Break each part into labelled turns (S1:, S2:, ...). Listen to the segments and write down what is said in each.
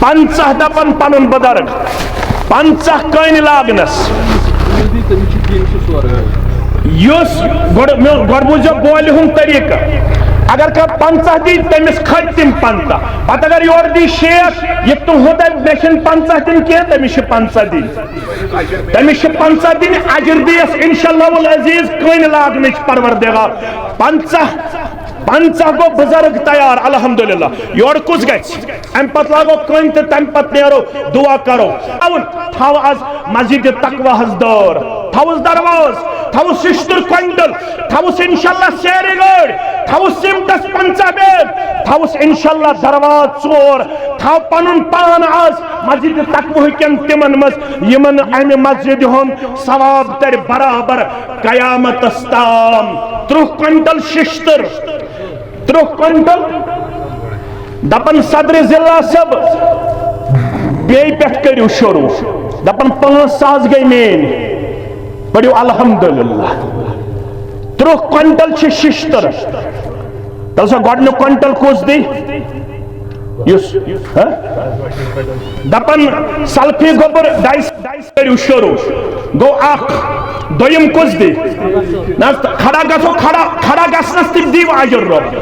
S1: 50 دپن پنن بزرگ 50 کن لاگنس یس گۄڈٕ بوٗزِو بولہِ ہُنٛد طریٖقہٕ اگر کانٛہہ 50 دی تٔمِس کھٔتۍ تِم 50 پتہٕ اگر یورٕ دی 60 یہِ تُہُنٛد مےٚ چھِنہٕ 50 دِنۍ کینٛہہ تٔمِس چھِ 50 دِنۍ تٔمِس چھِ 50 دِنۍ اجر دیس انشاءاللہ العزیز کٔنۍ لاگنٕچ پروردگار 50 گو بزرگ تیار الحمدللہ یور کس گژھِ امہِ پتہٕ لاگو کٔنۍ تہٕ تمہِ پتہٕ نیرو دعا کرو تھاو آز مسجد تقواہس دور تھاوُس درواز تھاوُس ششتر کوینٹل تھاوُس انشاءاللہ سیرِ گٲڑۍ تھاوُس سیمٹس 50 بیگ تھاوُس انشاءاللہ درواز 4 تھاو پنُن پان آز مسجد تقوہ کٮ۪ن تِمن منٛز یِمن امہِ مسجد ہُنٛد ثواب ترِ برابر قیامتس تام 30 کوینٹل ششتر 30 کوینٹل دپن صدر ضلع صاحب بیٚیہِ پٮ۪ٹھ کٔرِو شروع دپن 5 ساس گٔے میٲنۍ پڑھو الحمدللہ 30 کوینٹل چھِ ششتر تل سا گۄڈنیُک کوینٹل کُس دی یُس دپن سلفی گوبر 2.5 کٔرِو شروع گوٚو 1 دوٚیِم کُس دی کھڑا گژھو کھڑا گژھنس تہِ دیو اجر رۄب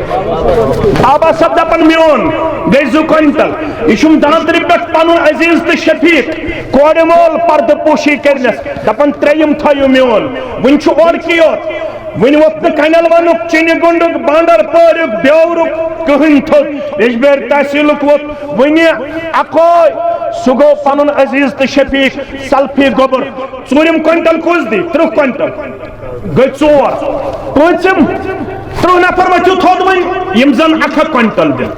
S1: بابا صاحب دپن میون گٔے 2 کوینٹل یہِ چھُم دانترِ پٮ۪ٹھ پنُن عزیز تہٕ شفیق کورِ مول پردٕ پوشی کٔرنس دپن 3 تھٲیِو میون وٕنہِ چھُ اورٕکی یوت وٕنہِ ووت نہٕ کنٮ۪ل ونُک چِنہِ گُنڈُک بانڈر پٲرِیُک بیورُک کٕہٕنۍ تھوٚد یجبیٲرۍ تحصیٖلُک ووت وٕنہِ اکوے سُہ گوٚو پنُن عزیز تہٕ شفیق سلفی گوبر 4م کوینٹل کُس دی 30 کوینٹل گٔے 4 5م 30 نفر ؤتھِو تھوٚد وۄنۍ یِم زن 1 کوینٹل دِن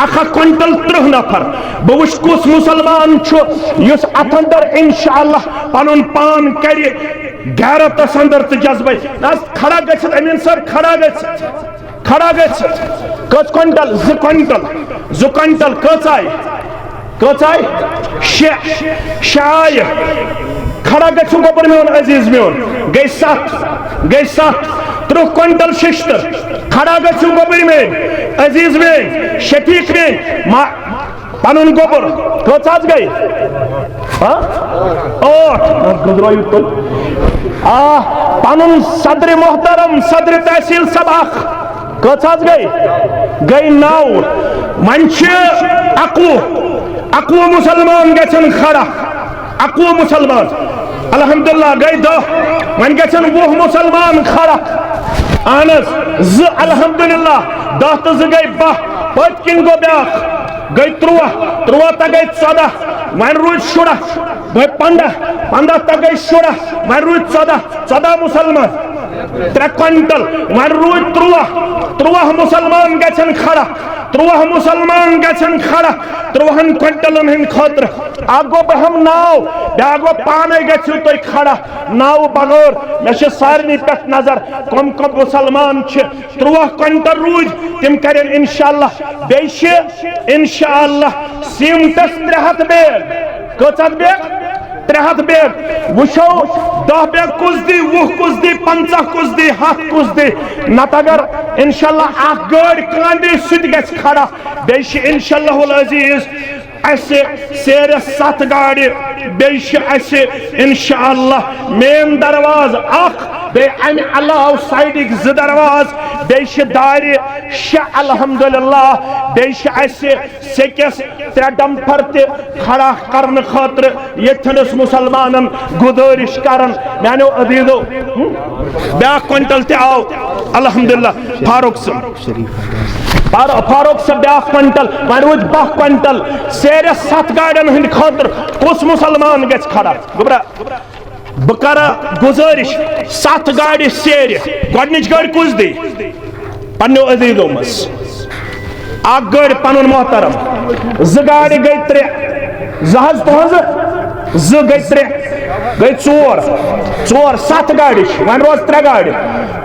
S1: 1 کوینٹل 30 نفر بہٕ وٕچھ کُس مُسلمان چھُ یُس اتھ اندر انشاءاللہ پنُن پان کرِ غیرتس اندر تہٕ جذبے کھڑا گژھِتھ امین سر کھڑا گژھِتھ کٔژ کوینٹل 2 کوینٹل 2 کوینٹل کٔژ آیہِ 6 آیہِ کھڑا گژھِو گوبر میون عزیز میون گٔے 7 30 کوینٹل ششتر کھڑا گژھِو گوبر میٲنۍ عزیز میٲنۍ شفیق میٲنۍ پنُن گوبر کٔژ حظ گٔے 8 پنُن صدر محترم صدر تحصیل صاحب 1 کٔژ حظ گٔے 9 وۄنۍ چھِ 11 مسلمان گژھن کھڑا 11 مسلمان الحمدللہ گٔے 10 وۄنۍ گژھن 20 مسلمان کھڑا اہن حظ 2 الحمدللہ 10 تہٕ 2 گٔے 12 پٔتۍ کِنۍ گوٚو بیٛاکھ گٔے 13 تہٕ گٔے 14 وۄنۍ روٗدۍ 16 گٔے 15 تہٕ گٔے 16 وۄنۍ روٗدۍ 14 مسلمان 3 کوینٹل وۄنۍ روٗدۍ 13 مسلمان گژھن کھڑا 13 مسلمان گژھن کھڑا 13 کوینٹلن ہٕنٛدِ خٲطرٕ اکھ گوٚو بہٕ ہٮ۪مہٕ ناو بیٛاکھ گوٚو پانے گژھِو تُہۍ کھڑا ناوٕ بغٲر مےٚ چھِ سارنٕے پٮ۪ٹھ نظر کم مسلمان چھِ 13 کوینٹل روٗدۍ تِم کرن انشاءاللہ بیٚیہِ چھِ انشاءاللہ سیٖمٹس 300 بیگ کٔژ بیگ 300 بیگ وٕچھو 10 بیگ کُس دی 20 کُس دی 50 کُس دی 100 کُس دی نتہٕ اگر انشاءاللہ اکھ گٲڑۍ کانٛہہ سُہ تہِ گژھِ کھڑا بیٚیہِ چھِ انشاءاللہ العزیز اسہِ سیرس 7 گاڑِ بیٚیہِ چھِ اسہِ انشاءاللہ مین دروازٕ 1 بیٚیہِ امہِ علاوٕ سایڈٕکۍ 2 دروازٕ بیٚیہِ چھِ دارِ 6 الحمدللہ بیٚیہِ چھِ اسہِ سیٚکٮ۪س 3 ڈمپر تہِ کھڑا کرنہٕ خٲطرٕ ییٚتھٮ۪نس مُسلمانن گُزٲرِش کران میانیو عزیزو بیٛاکھ کوینٹل تہِ آو الحمدللہ فاروق صاحب بیٛاکھ کوینٹل وۄنۍ روٗدۍ 12 کوینٹل سیرس 7 گاڑٮ۪ن ہٕنٛدِ خٲطرٕ کُس مُسلمان گژھِ کھڑا گوٚبرا بہٕ کرٕ گُزٲرِش 7 گاڑِ سیرِ گۄڈنِچ گٲڑۍ کُس دی پننیو عزیزو منٛز اکھ گٲڑۍ پنُن محترم 2 گاڑِ گٔے 3 2 حظ تُہنٛزٕ 2 گٔے 3 گٔے 4 7 گاڑِ چھِ وۄنۍ روز 3 گاڑِ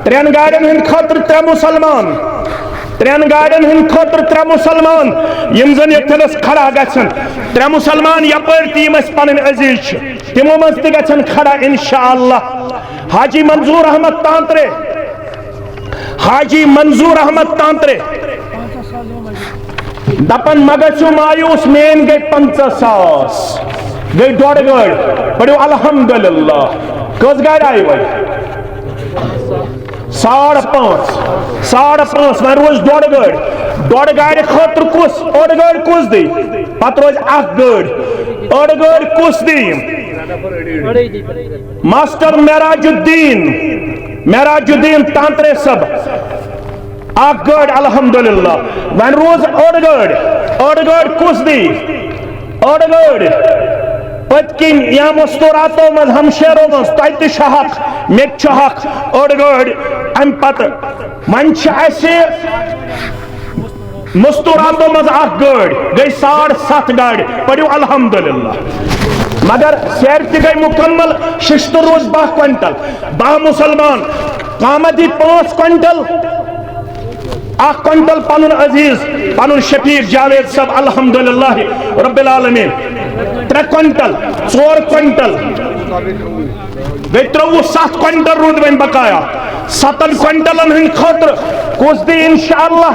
S1: 3 گاڑٮ۪ن ہٕنٛدِ خٲطرٕ 3 مسلمان 3 گاڑٮ۪ن ہٕنٛدِ خٲطرٕ 3 مسلمان یِم زن ییٚتھٮ۪نس کھڑا گژھن 3 مسلمان یپٲرۍ تہِ یِم اَسہِ پنٕنۍ عزیز چھِ تِمو منٛز تہِ گژھن کھڑا انشاءاللہ حاجی منظور احمد تانترے دپن مگسو مایوس مین گئی 50,000 گئی ڈوڑ گاڑ پڑھو الحمدللہ کس گاڑ آئی وی 5.5 وی روز ڈوڑ گاڑ خاطر کس اوڑ گاڑ کس دی پتہ روز اخ گاڑ اوڑ گاڑ کس دی ماسٹر معراج الدین تانترے صاحب اخ گاڑ الحمدللہ وی روز اوڑ گاڑ کس دی اوڑ گاڑ پتکن یا مستوراتو مز ہمشیرو مز تیت حق میت حق اوڑ گاڑ ام پتہ منچ ایسے مستوراتو مز اخ گاڑ گئی 7.5 گاڑ پڑھو الحمدللہ مگر سیر تہ گئی مکمل ششتر روز 10 کوئنٹل 10 مسلمان قامت 5 کوئنٹل 1 کوئنٹل پنن عزیز پنن شفیق جاوید صاحب الحمدللہ رب العالمین 3 کوئنٹل 4 کوئنٹل گئی 7 کوئنٹل رود وین بقایا 7 کوئنٹلن ہن خاطر کس دی انشاءاللہ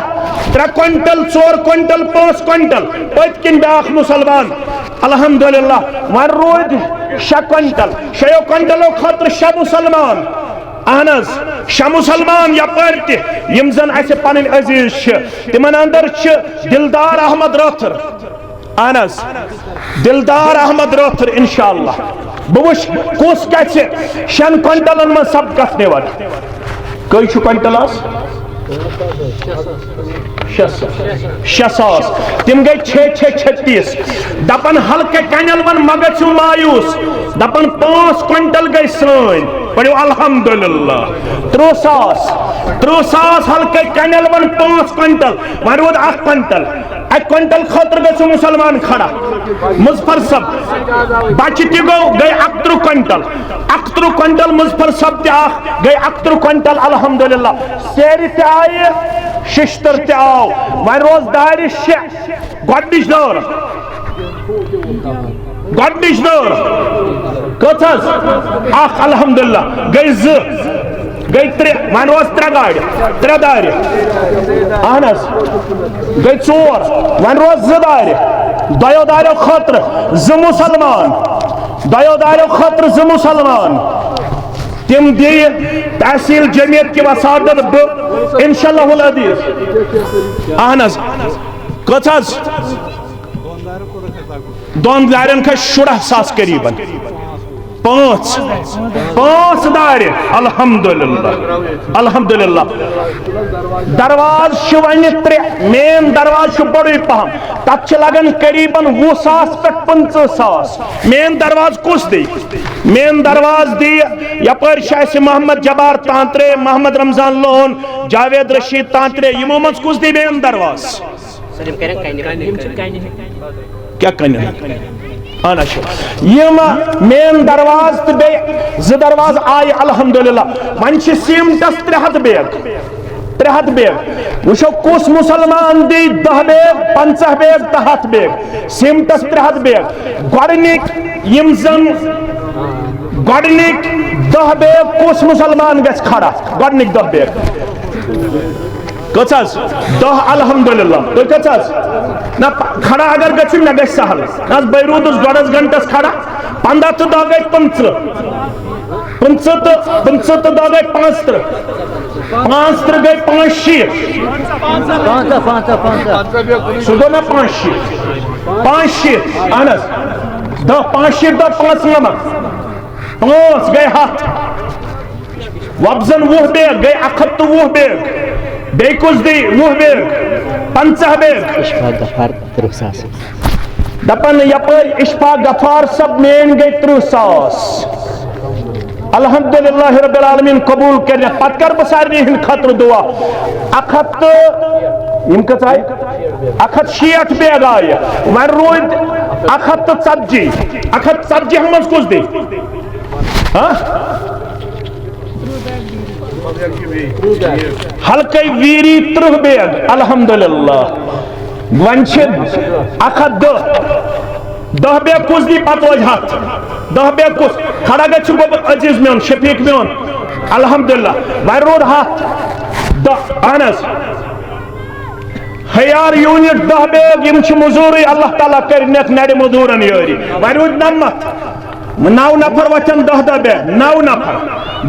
S1: 3 کوئنٹل 4 کوئنٹل 5 کوئنٹل پتکن بیاکھ مسلمان الحمدللہ ون رود 6 کوئنٹل 6 کوئنٹلو خاطر 6 مسلمان اہنز 6 مسلمان یپر تہ یم زن اسہ پنن عزیز تمن اندر دلدار احمد راتھر اہنز دلدار احمد راتھر انشاءاللہ بوش کس گژھِ 6 کوئنٹلن من سبقت نور کئی چھ کوئنٹل آس 6,000 تم گئی 6,636 دپن ہلکے کنل ون مگچو مایوس دپن 5 کوئنٹل گئی سن پڑھو الحمدللہ 3,000 ہلکے کنل ون 5 کوئنٹل ون رود 1 کوئنٹل 1 کوئنٹل خاطر گژھو مسلمان کھڑا مظفر صاحب بچہ تہ گو گئی 71 کوئنٹل 71 کوئنٹل مظفر صاحب تہ گئی 71 کوئنٹل الحمدللہ سیر تہ آئے ششتر تہ آو ون روز دار 6 گۄڈنِچ دور کٔژ اخ الحمدللہ گئی 2 گئی 3 ون روز 3 گاڑِ 3 دارِ اہن حظ گئی 4 ون روز 2 دارِ دۄیو داریو خٲطرٕ 2 مسلمان دۄیو داریو خٲطرٕ 2 مسلمان تم دی تحصیل جمعیت کی وسادت انشاءاللہ العزیز اہن حظ کٔژ حظ 2 دارین کا 60,000 قریباً 5 دارِ الحمدللہ درواز ون 3 مین درواز بڑے پہم تب لگن قریباً 20,000 پہ 50,000 مین درواز کس دی مین درواز دی یپر محمد جبار تانترے محمد رمضان لون جاوید رشید تانترے یمو مز کس دی مین درواز کیا کہنے یم مین درواز تو بے 2 درواز آئی الحمدللہ ون سیمٹس 300 بیگ وشو کس مسلمان دی 10 بیگ 50 بیگ 100 بیگ سیمٹس 300 بیگ گۄڈنِک یم زن گۄڈنِک 10 بیگ کس مسلمان گژھِ کھڑا گۄڈنِک 10 بیگ کٔژ حظ 10 الحمدللہ تُہۍ کٔژ حظ نہ کھڑا اگر گژھِو مےٚ گژھِ سہل نہ حظ بہٕ روٗدُس 2 گھنٹس کھڑا 15 تہٕ 10 گٔے 25 تہٕ 10 گٔے 35 35 گٔے 65 سُہ گوٚو نا 65 اہن حظ 65 دہ 95 5 گٔے 100 وۄبزن 20 بیگ گٔے 120 بیگ بیٚیہِ کُس دی 20 بیگ 50 بیگ دپن یپٲرۍ اشفاق غفار صاحب مین گٔے 30,000 الحمدللہ رب العالمین قبول کرنے پتہ کر بہ سارنٕے ہٕنٛدِ خٲطرٕ دعا 160 بیگ آیہِ وۄنۍ روٗدۍ 140 140 منٛز کُس دی ہلکے ویری 30 بیگ الحمدللہ ون 110 بیگ کس دی پتہ روز 10 بیگ کس کھڑا گژھِ عزیز میون شفیق میون الحمدللہ ون رود 10 اہن حظ خیار یونٹ 10 بیگ یم چھ مزوری اللہ تعالیٰ کرنیت نڑ مزورن یوری وۄنۍ روٗدۍ 9 نفر وچن 10 بیگ 9 نفر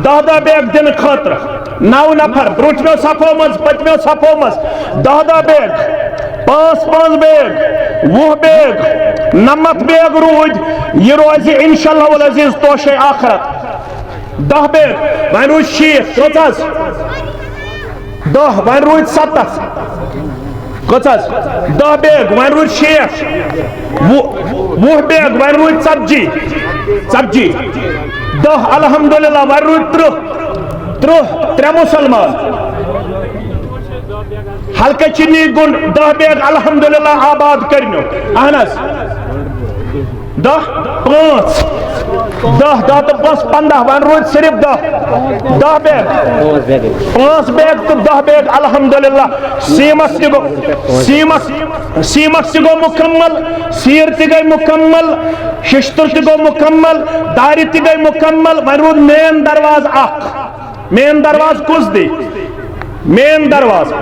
S1: 10 بیگ دن خاطر 9 نفر برونٹھمیو صفو مز پتمیو صفو مز 10 بیگ 5 بیگ 20 بیگ 90 بیگ روٗدۍ یہ روزِ انشاءاللہ العزیز توشے آخرت 10 بیگ وۄنۍ روٗدۍ 60 کٔژ 10 وۄنۍ روٗدۍ 70 کٔژ 10 بیگ وۄنۍ روٗدۍ 60 20 بیگ وۄنۍ روٗدۍ 40 10 الحمدللہ وۄنۍ روٗدۍ 30 3 مسلمان حلقہ چینی گن 10 بیگ الحمدللہ آباد کرنو اہن حظ 10 5 تو 15 ون روز صرف 10 بیگ 5 بیگ تو 10 بیگ الحمدللہ سیمس تہ گو مکمل سیر تہ گئی مکمل ششتر تہ گو مکمل داری تہ گئی مکمل ون رود مین درواز مین دروازہ کس دی مین دروازہ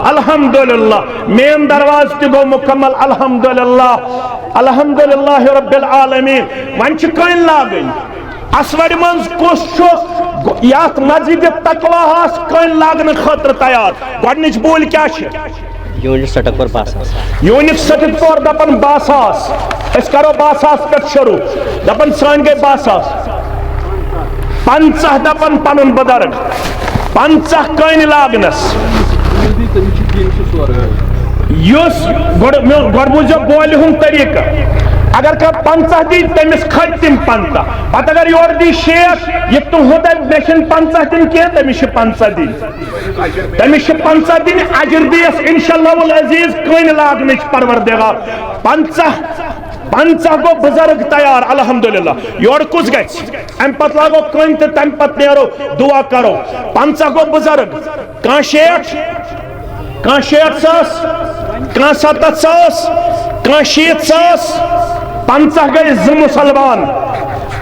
S1: الحمدللہ مین دروازہ تہ گو مکمل الحمدللہ رب العالمین ون چھ کن لاگن اسوڑ منز کس چھ یات مسجد تقوی ہاس کن لاگن خاطر تیار گۄڈنِچ بول کیا چھ
S2: یونٹ سٹک پر 20,000
S1: یونٹ سٹک پر دپن 20,000 اس کرو 20,000 پہ شروع دپن سان گئی 20,000 50 دپن پنن بدرگ 50 کن لاگنس یس گۄڈ بوٗزِو بولہِ ہُنٛد طریقہ اگر کہ 50 دی تمس کھت تم 50 پتہ اگر یور دی 60 یہ تہد میشن 50 دن کی تمس 50 دن تمس 50 دن اجر دیس انشاءاللہ العزیز کن لاگنچ پروردگار 50 گو بزرگ تیار الحمدللہ یور کس گھس ام پتہ لاگو کن تو تم پتہ نیرو دعا کرو 50 گو بزرگ کان 60 ساس کان 70 ساس کان 60 ساس 50 گئی زٕ مسلمان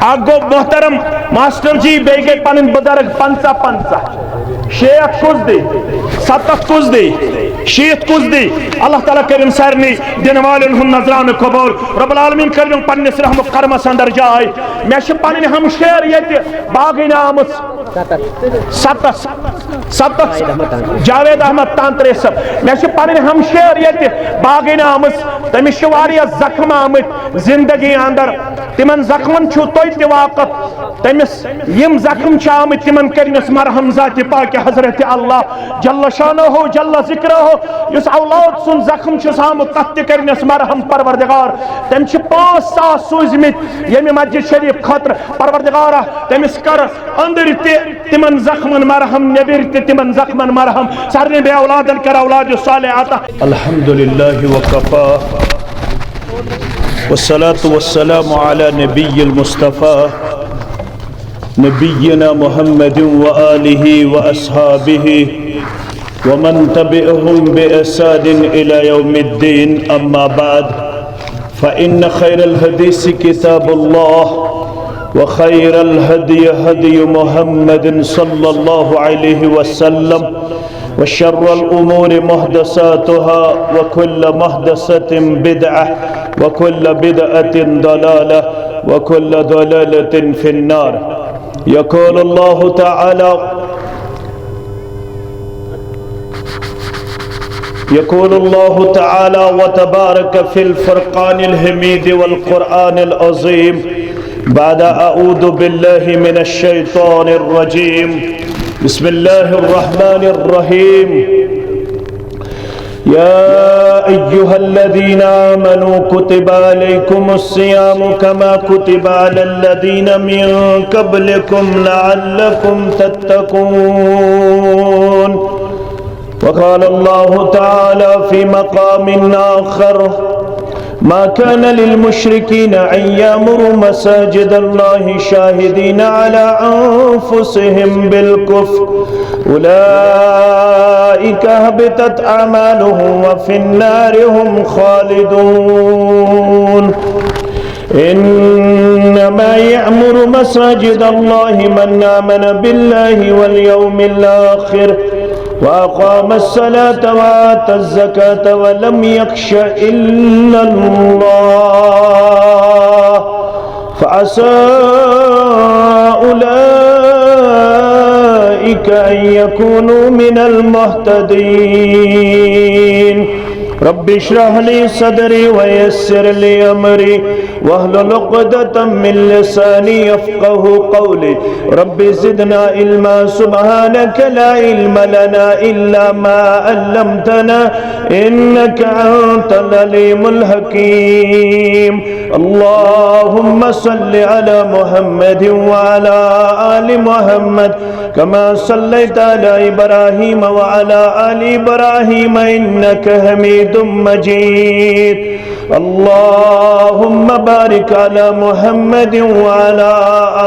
S1: اکھ گو محترم ماسٹر جی بیٚیہِ گئی پنٕنۍ بزرگ 50 60 کس دی 70 کس دی 60 کس دی اللہ تعالیٰ کریم سارنی دن والن ہن نظرانہ قبول رب العالمین کریم پنس رحمت کرمس اندر جائے مے چھ پنن ہمشیر یت باغین آمٕژ 7 جاوید احمد تانترے صاحب مے چھ پنن ہمشیر یت باغین آمٕژ تمس چھ واریاہ زخم آمٕتۍ زندگی اندر تمن زخمن چھو توہہِ تہِ واقف تمس یم زخم چھ آمٕتۍ تمن کرنس مرہم ذات پاک حضرت اللہ جل شانہ جل ذکرہ یس اولاد سن زخم چھ آمت تتھ تہِ کرنس مرہم پروردگار تم چھ 5,000 سوزمت یم مسجد شریف خاطر پروردگارہ تمس کر اندر تہِ تمن زخمن مرہم نبر تہِ تمن زخمن مرہم سارنی بے اولادن کر اولاد صالح عطا الحمدللہ وکفا والصلاة والسلام على نبي المصطفى نبينا محمد وآله وأصحابه ومن تبعهم بإحسان إلى يوم الدين أما بعد فإن خير الحديث كتاب الله وخير الهدي هدي محمد صلى الله عليه وسلم وشر الأمور محدثاتها وكل محدثة بدعة وكل بدعة ضلالة وكل ضلالة في النار يقول الله تعالى وتبارك في الفرقان الحميد والقرآن العظيم بعد أعوذ بالله من الشيطان الرجيم بسم الله الرحمن الرحيم يا أيها الذين آمنوا كتب عليكم الصيام كما كتب على الذين من قبلكم لعلكم تتقون وقال الله تعالى في مقام آخر ما كان للمشركين أن يأمروا مساجد الله شاهدين على أنفسهم بالكفر أولئك هبطت أعمالهم وفي النار هم خالدون إنما يأمر مساجد الله من آمن بالله واليوم الآخر وأقام الصلاة وآتى الزكاة ولم يخش إلا الله فعسى أولئك أن يكونوا من المهتدين رب اشرح لي صدري ويسر لي أمري واحلل عقدة من لساني يفقه قولي رب زدنا علما سبحانك لا علم لنا إلا ما علمتنا إنك أنت العليم الحكيم اللهم صل على محمد وعلى آل محمد كما صليت على إبراهيم وعلى آل إبراهيم إنك حميد مجيد اللهم بارك على محمد وعلى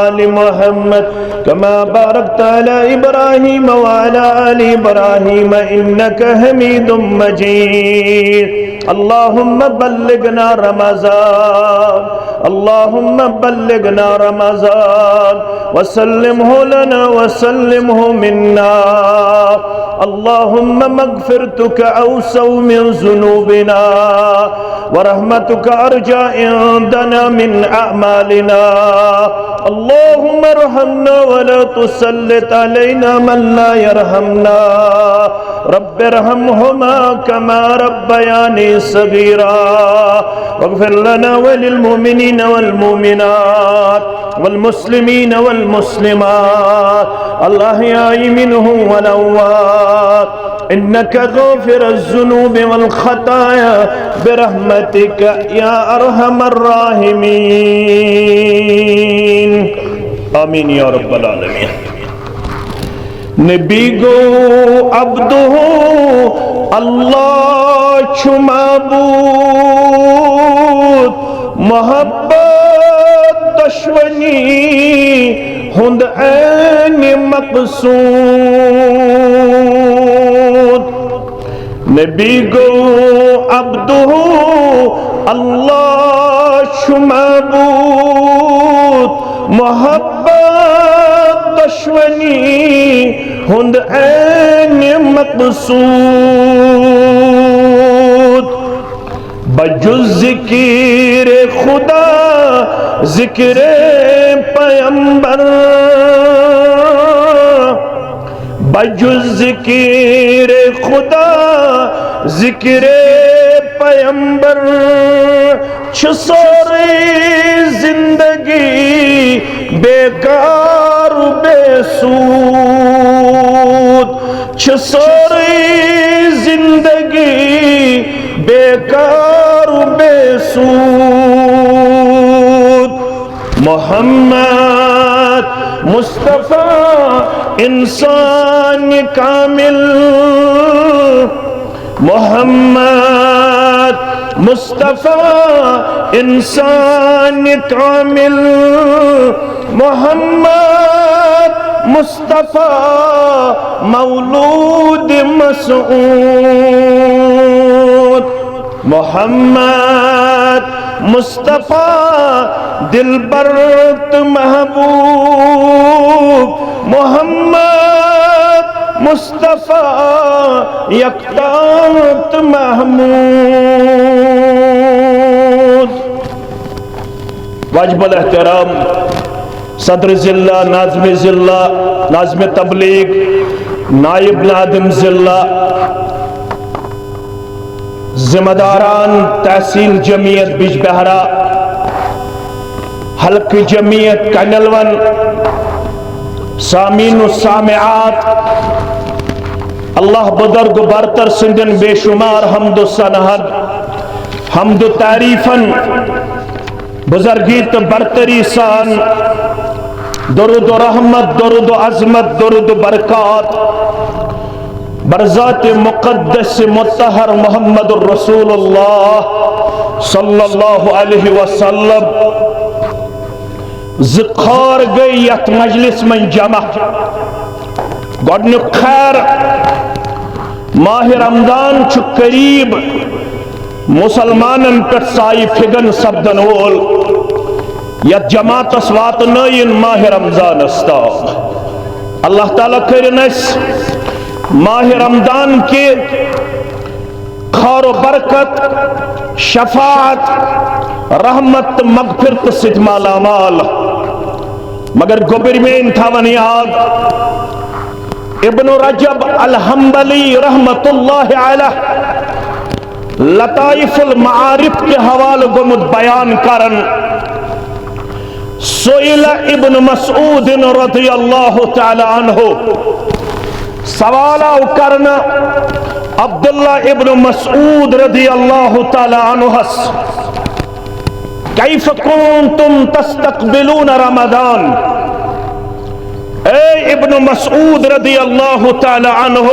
S1: آل محمد كما باركت على إبراهيم وعلى آل إبراهيم إنك حميد مجيد اللهم بلغنا رمضان اللهم بلغنا رمضان وسلمه لنا وسلمه منا اللهم مغفرتك أوسع من ذنوبنا ورحمتك أرجى عندنا من أعمالنا اللهم ارحمنا ولا تسلط علينا من لا يرحمنا رب ارحمهما كما ربياني صغيرا واغفر لنا وللمؤمنين والمؤمنات والمسلمين والمسلمات الأحياء منهم والأموات إنك غافر الذنوب والخطايا برحمتك يا أرحم الراحمين آمين يا رب العالمين نبی گو عبدہ اللہ چھ معبود محبت دشمنی ہند عین مقصود نبی گو عبدہ اللہ چھ معبود محبت دشمنی ہند عین مقصود بجز ذکر خدا ذکر پیمبر بجز ذکر خدا ذکر پیمبر چھ ساری زندگی بیکار بے سود چھ ساری زندگی بیکار بے سود محمد مصطفیٰ انسان کامل محمد مصطفیٰ انسان کامل محمد مصطفیٰ مولود مسعود محمد مصطفیٰ دلبرت محبوب محمد مصطفیٰ یکتات محمود واجب الاحترام صدر ضلع ناظم ضلع ناظم تبلیغ نائب نادم ضلع ذمہ داران تحصیل جمعیت بیج بہرا حلق جمعیت کنلون سامین و سامعات اللہ بزرگ برتر سندن بے شمار حمد و سنہد حمد و تعریفن بزرگیت برتری سان درود و رحمت درود و عظمت درود و برکات برذات مقدس مطہر محمد الرسول اللہ صلی اللہ علیہ وسلم ذکر گئی یت مجلس من جمع گوڑنک خیر ماہ رمضان چھ قریب مسلمانن پر سائی فگن سبدن وول یت جماعت اسوات نائن ماہ رمضان استا اللہ تعالیٰ کرنس ماہ رمضان کے خیر و برکت شفاعت رحمت مغفرت ست مالا مال مگر گوبر میں تھاون یاد ابن رجب الحنبلی رحمت اللہ علیہ لطائف المعارف کے حوالے گمت بیان کرن سئل ابن مسعود رضی اللہ تعالی عنہ سوالہ کرنا عبداللہ ابن مسعود رضی اللہ تعالی عنہ کیف کنتم تستقبلون رمضان اے ابن مسعود رضی اللہ تعالی عنہ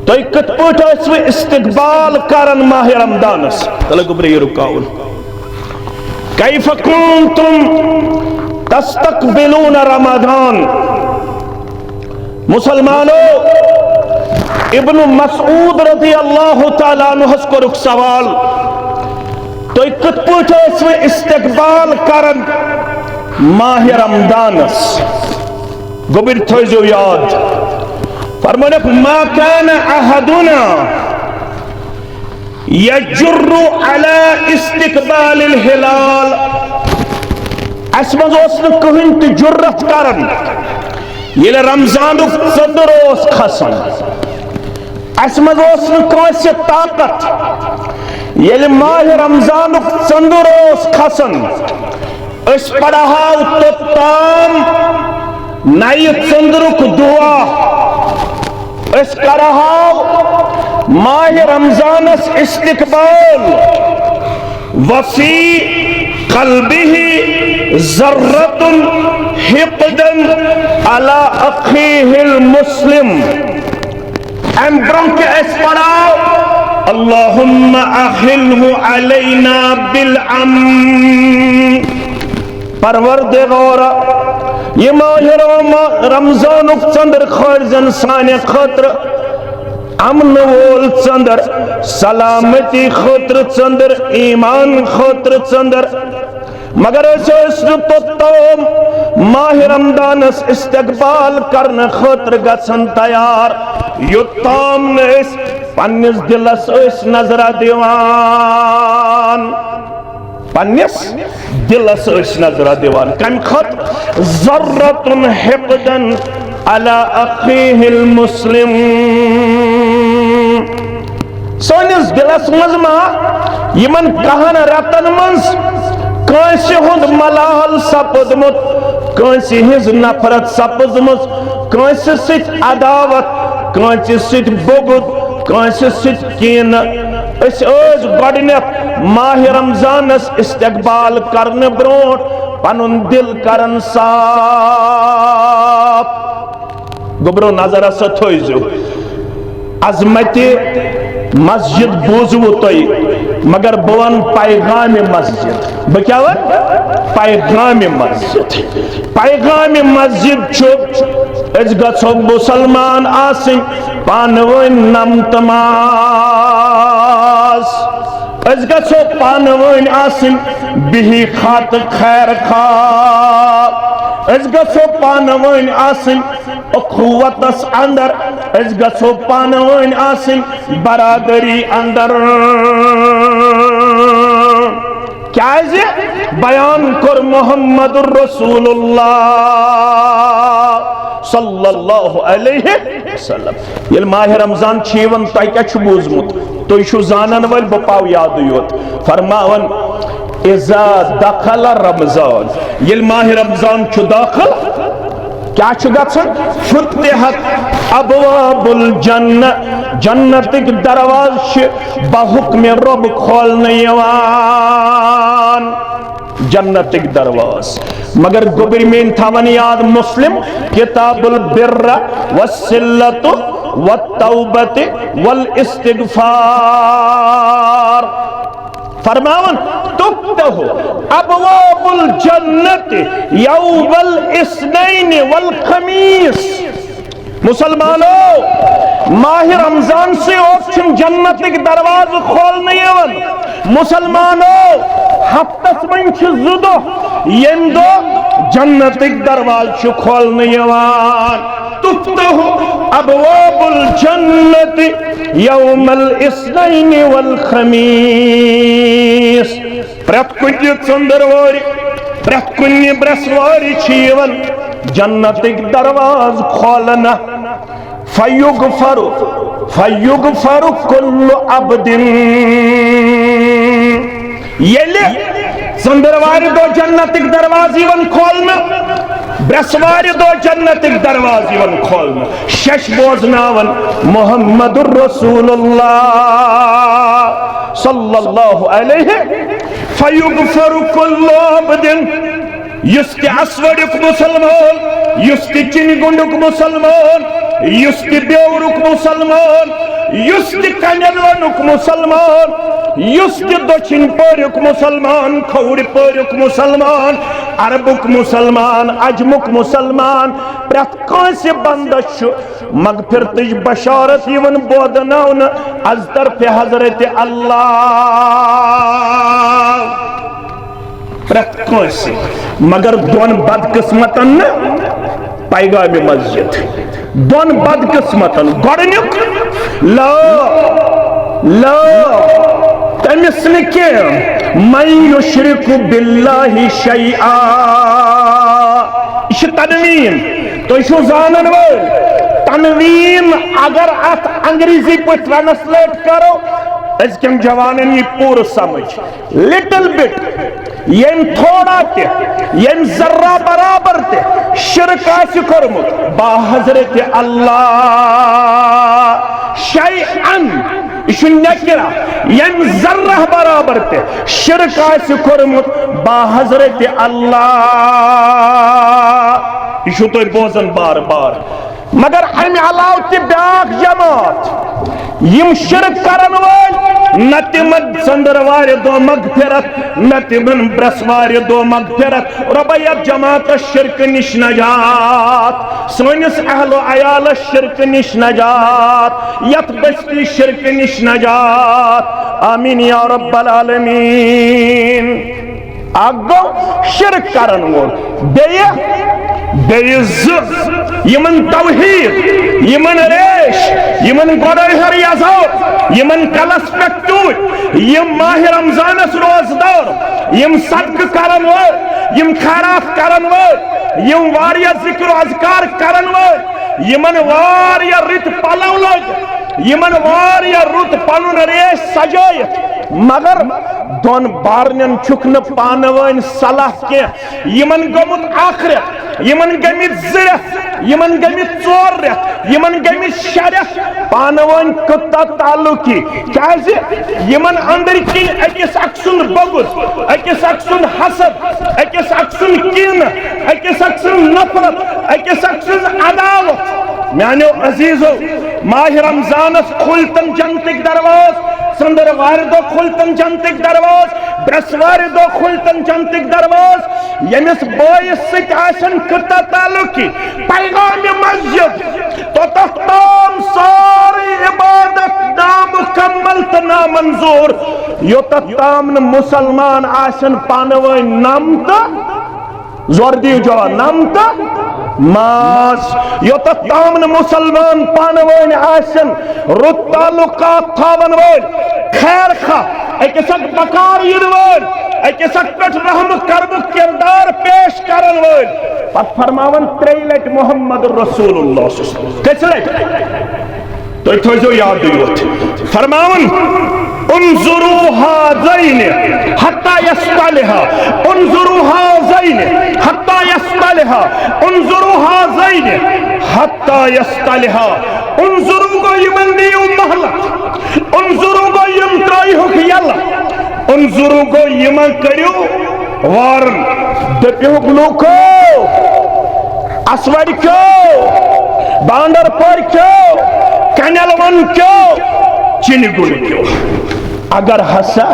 S1: تو کت پوٹ اسو استقبال کرن ماہ رمضانس تلگو بری رکاؤن کیف کنتم تستقبلون رمضان مسلمانوں ابن مسعود رضی اللہ تعالیٰ عنہ کو رک سوال تو کت پوٹ اسو استقبال کرن ماہ رمضانس گوبر تھوزو یاد فرمانک ما کان احدنا یجر علی استقبال الہلال اسمز اسن کہن تی جرت کرن یہ رمضان صدر اس خسن اسمز اسن کانسی طاقت یہ ماہ رمضان صدر اس خسن اس پڑھاو تتام نئی صدرک دعا اس کرہاو ماہ رمضان اس استقبال وفی قلبه ذرۃ حقدا علی اخیہ المسلم ام برونک اس پڑھاو اللہم احلہ علینا بالامن پروردگار یہ ماہ رمضان چندر خارجن سانے خطر امن وول چندر سلامتی خطر چندر ایمان خطر چندر مگر اس تم ماہ رمضان استقبال کرنے خطر گژھن تیار یوتام اس پنس دلس اس نظر دیوان پنس دلس اس نظر دیوان کم خط ذرۃ حقدا علی اخیہ المسلم سونس دلس مزما یمن کہن رتن منز کانسی ہند ملال سپدمت کانسی ہز نفرت سپدمت کانسی ست عداوت کانسی ست بغض کانسی ست کین اس گۄڈنیتھ ماہ رمضان استقبال کرنے برونٹ پنن دل کرن صاف گبرو نظر سا تھوئیزو عظمت مسجد بوزو تئی مگر بوان پیغام مسجد بکیا ون پیغام مسجد پیغام مسجد چھو اس گھو مسلمان آسن پانوین نمتماس اس گھو پانوین آسن بہی خات خیر خواب اس گھو پانوین آسن اخوت اس اندر اس گھو پانوین آسن برادری اندر کیا ہے بیان کر محمد الرسول اللہ صلی اللہ علیہ وسلم یہ ماہ رمضان چیون تائی کیا چھو بوزمت تو ایشو زانن وال بپاو یادو یوت فرماون اذا دخل رمضان یہ ماہ رمضان چھو داخل کیا چھو گھن فتحت ابواب الجنہ جنت درواز بحکم رب کھولنے یوان جنت درواز مگر گوبر میں تھاون یاد مسلم کتاب البر والصلۃ والتوبۃ والاستغفار فرماون تفتح ابواب الجنت یوم الاثنین والخمیس مسلمانوں ماہ رمضان سے اوپچن جنت کے درواز کھولنے یون مسلمانوں ہفتس من چھ زدو یم دو جنت کے درواز کھولنے یون تفتح ابواب الجنت یوم الاثنین والخمیس. پرت کنی ژندرواری پرت کنی برسواری چیون جنتک دروازٕ کھولنا. فیغفر کل عبد. ییٚلہِ ژندروارِ دۄہ جنتک دروازٕ یِوان کھولنہٕ برسوارِ دۄہ جنتک دروازٕ یِوان کھولنہٕ شش بوزناون محمد رسول اللہ صلی اللہ علیہ. فیغفر کل عبد. یُس تہِ اسوڑیُک مسلمان یُس تہِ چِنہِ گُنڈُک مسلمان یُس تہِ بیورُک مسلمان یُس تہِ کنیلونُک مسلمان یُس تہِ دٔچھِنۍ پوریُک مسلمان کھووُرِ پوریُک مسلمان عربُک مسلمان عجمُک مسلمان پرٛٮ۪تھ کٲنٛسہِ بنٛدس چھُ مغفرتٕچ بشارت یِوان بودناونہٕ از طرفِ حضرت اللہ. پرٛٮ۪تھ کٲنٛسہِ مگر دۄن بدقسمتن نہٕ پیغامِ مسجد. دۄن بدقسمتن گۄڈنیُک لا تٔمِس نہٕ کینٛہہ من یُشرِک باللہ شیئا. یہِ چھِ تنویٖن. تُہۍ چھِو زانن وٲلۍ تنویٖن اگر اتھ انگریزی پٲٹھۍ ٹرانسلیٹ کرو أزکٮ۪ن جوانن یی پوٗرٕ سمجھ. لٹل بٹ یم تھوڑا تہِ یم ذرہ برابر تہِ شرک آسہِ کوٚرمُت با حضرت اللہ شیئن. یہ چھُ نکرہ. یم ذرہ برابر تہِ شرک آسہِ کوٚرمُت با حضرت اللہ. یہ چھُو تُہۍ بوزان بار بار. مگر امہِ علاوٕ تہِ بیٛاکھ جماعت یم شرک کرن وٲلۍ نہ تمن ژندروارِ دۄہ مغفرت نہ تمن برسوارِ دۄہ مغفرت. رۄبے یتھ جماعتس شرکہٕ نِش نجات سٲنِس اہل و عیالس شرکہٕ نِش نجات یتھ بستی شرکہٕ نِش نجات. آمین یا رب العالمین. اکھ گوٚو شرک کرن وول. بیٚیہِ زٕ یمن توحید یمن ریش یمن گۄڈے ہر یزور یمن کلس پٮ۪ٹھ ٹوٗپۍ یم ماہ رمضانس روزدار یم صدقہٕ کرن وٲلۍ یم خیرات کرن وٲلۍ یم واریاہ ذکر و اذکار کرن وٲلۍ یمن واریاہ رٕتۍ پلو لٲگِتھ یمن واریاہ رُت پنُن ریش سجٲیِتھ مگر دۄن بارنٮ۪ن چھُکھ نہٕ پانہٕ ؤنۍ صلح کینٛہہ. یمن گوٚمُت اکھ رٮ۪تھ یمن گٔمٕتۍ 2 رٮ۪تھ یمن گٔمٕتۍ 4 رٮ۪تھ یمن گٔمٕتۍ 6 رٮ۪تھ پانہٕ ؤنۍ کٕتہ تعلُقی. کیازِ یمن أنٛدٕرۍ کِنۍ أکِس اکھ سُنٛد بغض أکِس اکھ سُنٛد حسد أکِس اکھ سُنٛد کینہٕ أکِس اکھ سٕنٛز نفرت أکِس اکھ سٕنٛز عداوت. میانیو عزیزو ماہ رمضانس کھُلتن جنتٕکۍ درواز ژندروارِ دۄہ کھُلتن جنتٕکۍ درواز برسوارِ دۄہ کھُلتن جنتٕکۍ درواز. ییٚمِس بٲیِس سۭتۍ آسن کٕتہ تعلُقی پیغامِ مسجد توٚتتھ تام سٲرٕے عبادت نامُکمل تہٕ نامنظوٗر یوٚتتھ تام نہٕ مُسلمان آسن پانہٕ ؤنۍ نم تہٕ زور دِیِو جواب نم تہٕ ماس. یوٚتتھ تام نہٕ مُسلمان پانہٕ ؤنۍ آسن رُت تعلقات تھاون وٲلۍ خیر خواہ أکِس اکھ بکار یِنہٕ وٲلۍ أکِس اکھ پٮ۪ٹھ رحمہٕ کرنُک کردار پیش کرن وٲلۍ پتہٕ فرماون 3 لٹہِ محمد رسول اللہ. کٔژِ لٹہِ تُہۍ تھٲیزیو یادٕے یوت. فرماون انظروا هذين حتى يصطلحا انظروا هذين حتى يصطلحا انظروا هذين حتى يصطلحا. انظروا گو یمن دیو مہلت انظروا گو یم ترٲیہُکھ یلہٕ انظروا گو یمن کٔرِو وارن دٔپِہُکھ لوٗکو اسوڑ کیو بانڈر پور کیو کنیلون کیو چِنہِ گُنڈ کیو. اگر ہسا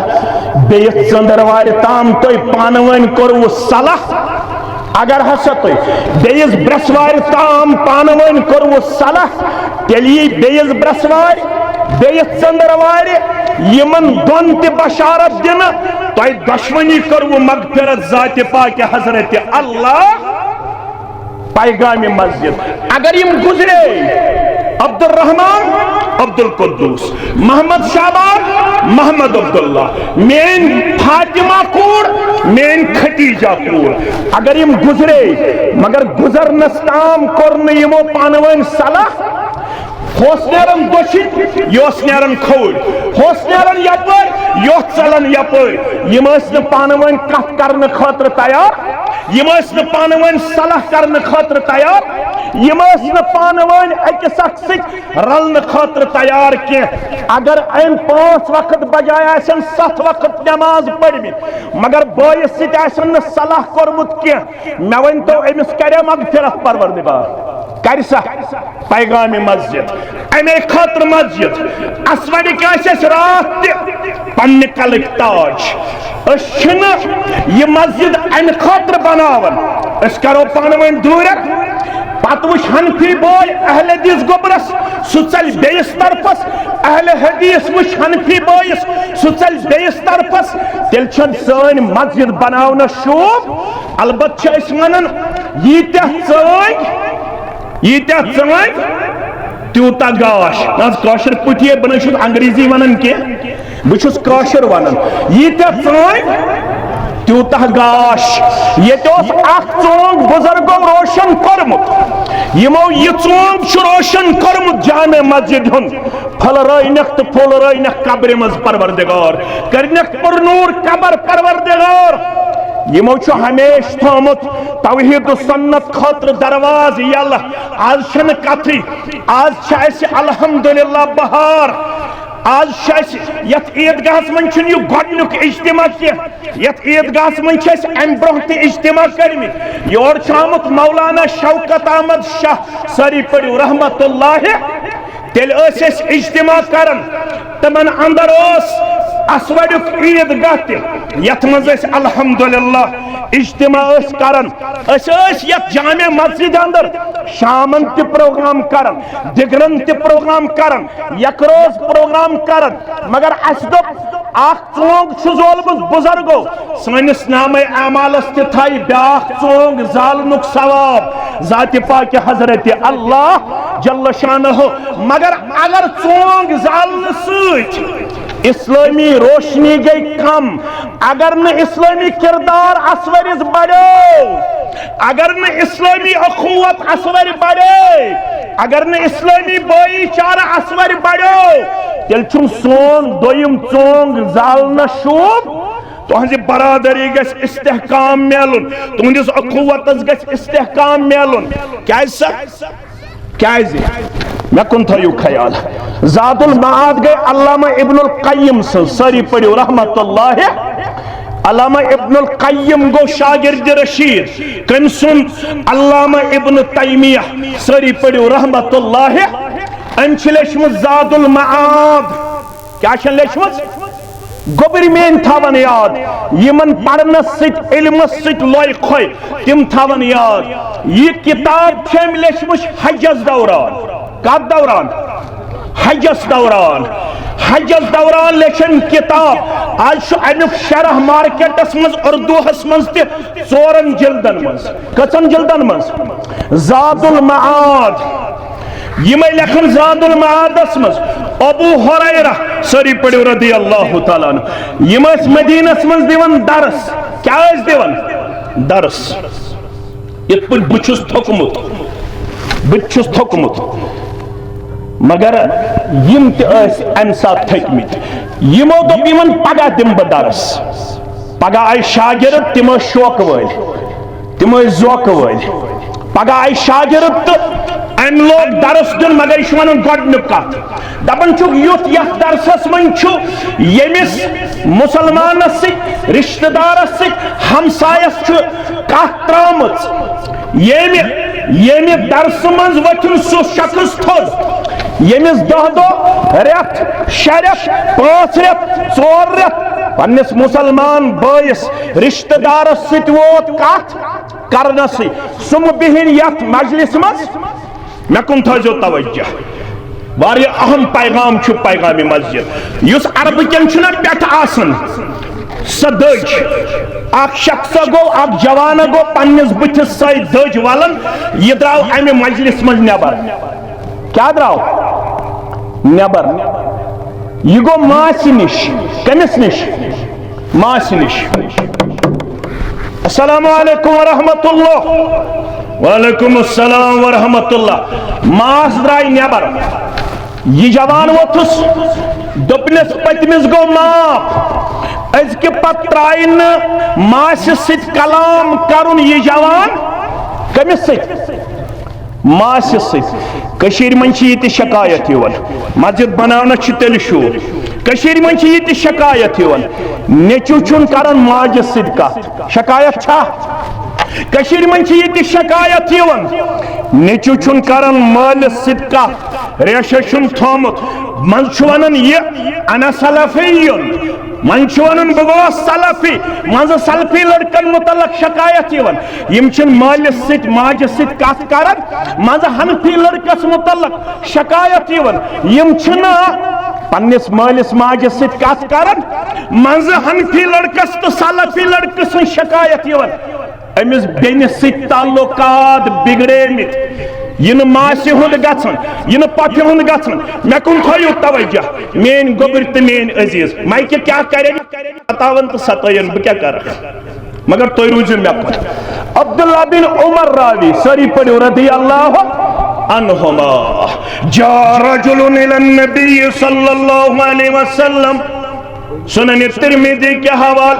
S1: بیٚیہِ ژندروارِ تام تۄہہِ پانہٕ ؤنۍ کوٚروٕ صلح اگر ہسا تۄہہِ بیٚیِس برسوارِ تام پانہٕ ؤنۍ کوٚروٕ صلح تیٚلہِ یی بیٚیِس برسوارِ بیٚیِس ژندروارِ یمن دۄن تہِ بشارت دِنہٕ تۄہہِ دۄشوٕنی کوٚروٕ مغفرت ذاتِ پاکہِ حضرت اللہ پیغام مسجد اگر یم گزرے عبد الرحمان عبد القدوس محمد شعبان محمد عبداللہ مین فاطمہ کوڑ مین ختیجہ کوڑ اگر یم گزرے مگر گزرنس تام کرن یمو پانوین صلاح ہوس نیرن دشت یوس نیرن کھوڑ ہوس نیرن یپر یوس چلن یپر یم ٲسۍ نہٕ پانوین کتھ کرنہٕ خٲطرٕ تیار یم ٲسۍ نہٕ پانوین صلاح کرنہٕ خٲطرٕ تیار یم ٲسۍ نہٕ پانوین أکِس اکھ سۭتۍ رلنہٕ خٲطرٕ تیار کینٛہہ اگر أمۍ 5 وقت بجاے آسن 7 وقت نماز پٔرمٕتۍ مگر بٲیِس سۭتۍ آسن نہٕ صلاح کوٚرمُت کینٛہہ مےٚ ؤنۍتو أمِس کریٛا مغفرت پروردگار کر سا پیغام مسجد امی خاطر مسجد اسوڑک آسس رات تہ پنہ کلک تاج اس یہ مسجد ام خاطر بناون اس کرو پانوین دورک پتہ وچ حنفی بوے اہل حدیث گوبرس سہ چل بیس طرفس اہل حدیث وچ حنفی بویس سہ چل بیس طرفس تیل چھن سن مسجد بناونا شوب البتہ چھ اس ونن ییتہ ژٲنٛگۍ تیوٗتاہ گاش نہ کٲشِر پٲٹھی بہٕ نہ چھُس انگریزی ونان کینٛہہ بہٕ چھُس کٲشُر ونان ییٖتیاہ ژٲنٛگۍ تیوٗتاہ گاش ییٚتہِ اوس اکھ ژونٛگ بُزرگو روشن کوٚرمُت یِمو یہِ ژونٛگ چھُ روشن کوٚرمُت جامع مسجد ہُنٛد پھٔلرٲینکھ تہٕ پھُلرٲینکھ قبرِ منٛز پروردگار کٔرنکھ پُرنوٗر قبر پروردگار یمو چھُ ہمیشہ تھومت توحید و سنت خاطر درواز یلہ آز چھن کتھی آز چھ اسی الحمدللہ بہار آز چھ اسی یت عیدگاہس من چھن یہ گۄڈنیُک اجتماع کینٛہہ یت عیدگاہس من چھ اسی امہ برونٛہہ تہِ اجتماع کٔرمٕتۍ یور چھُ آمُت مولانا شوکت احمد شاہ سٲری پٔرِو رحمت اللہ تیٚلہِ ٲسۍ أسۍ اجتماع کران تمن اندر اوس اسوڑک عیدگاہ تہ یت مز الحمدللہ اجتماع کران یت جامع مسجد اندر شامن تہ پروگرام کران دگرن تہ پروگرام کران یک روز پروگرام کران مگر اس دوٚپ اکھ ژونٛگ چھُ زولمُت بزرگو سٲنِس نامے اعمالس تہ تھایہِ بیاکھ ژونٛگ زالنُک ثواب ذات پاک حضرت اللہ جل شانہ مگر اگر ژونٛگ زالنہٕ سۭتۍ اسلامی روشنی گئی کم اگر نہ اسلامی کردار اسورس بڑھو اگر نہ اسلامی اخوت اسور بڑھے اگر نہ اسلامی بھائی چارہ اسور بڑھو تیل چھم سون دویم ژونٛگ زالنا شوب تہذی برادری گژھِ استحکام میلن تہندس اخوتس گژھِ استحکام میلن کیازِ مےٚ کُن تھٲیِو خیال زاد المعاد گئی علامہ ابن القیم سن ساری پڑھو رحمت اللہ علامہ ابن القیم گو شاگرد رشید کم سن علامہ ابن تیمیہ ساری پڑھو رحمت اللہ ام چھ لیچھمت زاد المعاد کیا چھ لیچھمت گوبر مین تھاون یاد یمن پڑھنس ست علمس ست لوئی کھوئی تم تھاون یاد یہ کتاب چھم لیچھمت حجس دوران کب دوران حجس دوران لیکن کتاب آج شو امیک شرح مارکیٹس مز اردو ہس مز تی 4 جلدن مز کچن جلدن مز زاد المعاد یہ میں لکھن زاد المعاد اس مز ابو حریرہ سری پڑھو رضی اللہ تعالیٰ عنہ یہ میں مدینہ اس مز دیون درس کیا اس دیون درس یہ پر بچس تھکمت مگر یم تس ام سات تھکمت یمو دوپ یمن پگہ دم بہ درس پگہ آئی شاگرد تم شوق ول تم ذوق ول پگہ آئی شاگرد تو ام لوگ درس دن مگر یہ ون گۄڈنیُک کتھ دپان چھُکھ یُتھ یتھ درسس منٛز چھُ ییٚمِس مسلمانس سۭتۍ رشتہٕ دارس سۭتۍ ہمسایس چھُ کتھ ترٲمٕژ ییٚمہِ درسہٕ منٛز ؤتھِن سُہ شخص تھوٚد ییٚمِس 10 دۄہ رٮ۪تھ 6 رٮ۪تھ 5 رٮ۪تھ 4 رٮ۪تھ پننس مسلمان بٲیس رشتہٕ دارس سۭتۍ ووت کتھ کرنسٕے سُہ مہ بِہِنۍ یتھ مجلس منٛز مےٚ کُن تھٲیزیو توجہ واریاہ اہم پیغام چھُ پیغام مسجد یُس عربہٕ کٮ۪ن چھُنہ پٮ۪ٹھٕ آسان سا دج اخ شخص گو اخ جوان گو پنس بتس سی دج ولن یہ دراو امہ مجلس مز نبر کیا دراو نبر یہ گو ماس نش کمس نش ماس نش السلام علیکم ورحمۃ اللہ وعلیکم السلام ورحمۃ اللہ ماس درائی نبر یہ جوان ووتھس دپنس پتمس گو معاف ازکہ پت ترائن ماس ست کلام کرن یہ جوان کمس ست ماس ست کشیر من چھ یہ شکایت یون مسجد بنانا چھ تیل شور کشیر من چھ یہ شکایت یون نیچو چون کرن ماج ست کت شکایت چھا کشیر من چھ یہ شکایت یون نیچو چون کرن مال ست کت ریشہ چون تھومت من چھ ونن یہ انا سلفیون من چھ ونن بگو سلفی من سلفی لڑکن متعلق شکایت یون یم چھ مال ست ماج ست کت کرن من حنفی لڑکس متعلق شکایت یون یم چھ پنس مالس ماجس ست کت کرن من حنفی لڑکس تو سلفی لڑکس شکایت یون امس بین ست تعلقات بگڑے مت یہ ماسی ہند گھن یہ پتہ ہند گھن مے کن تھو توجہ مین گوبر تو مین عزیز مائکہ کیا کرے ستاون تو ستین بہ کیا کر مگر تھی روزو مے پہ عبداللہ بن عمر راوی سری پڑھو رضی اللہ عنہما جاء رجل الى النبی صلی اللہ علیہ وسلم سنن ترمذی کے حوال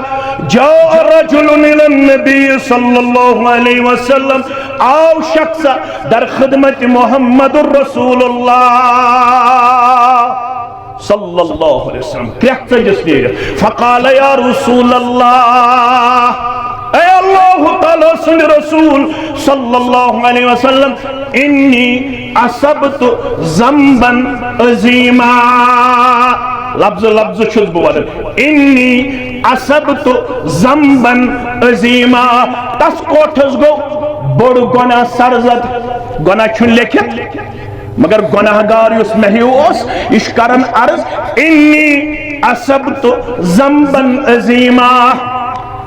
S1: جاء رجل الى النبی صلی اللہ علیہ وسلم آو شخص در خدمت محمد الرسول اللہ صلی اللہ علیہ وسلم کریکت جس لئے فقال یا رسول اللہ اے اللہ تعالیٰ سن رسول صلی اللہ علیہ وسلم انی اصبت ذنبا عظیما لفظ چھس بوادر انی اصبت ذنبا عظیما تس کوٹھس گو بڑ گناہ سرزد گناہ چھن لکھت مگر گناہ گار یس مہیو اس اش کرن عرض انی اصبت ذنبا عظیما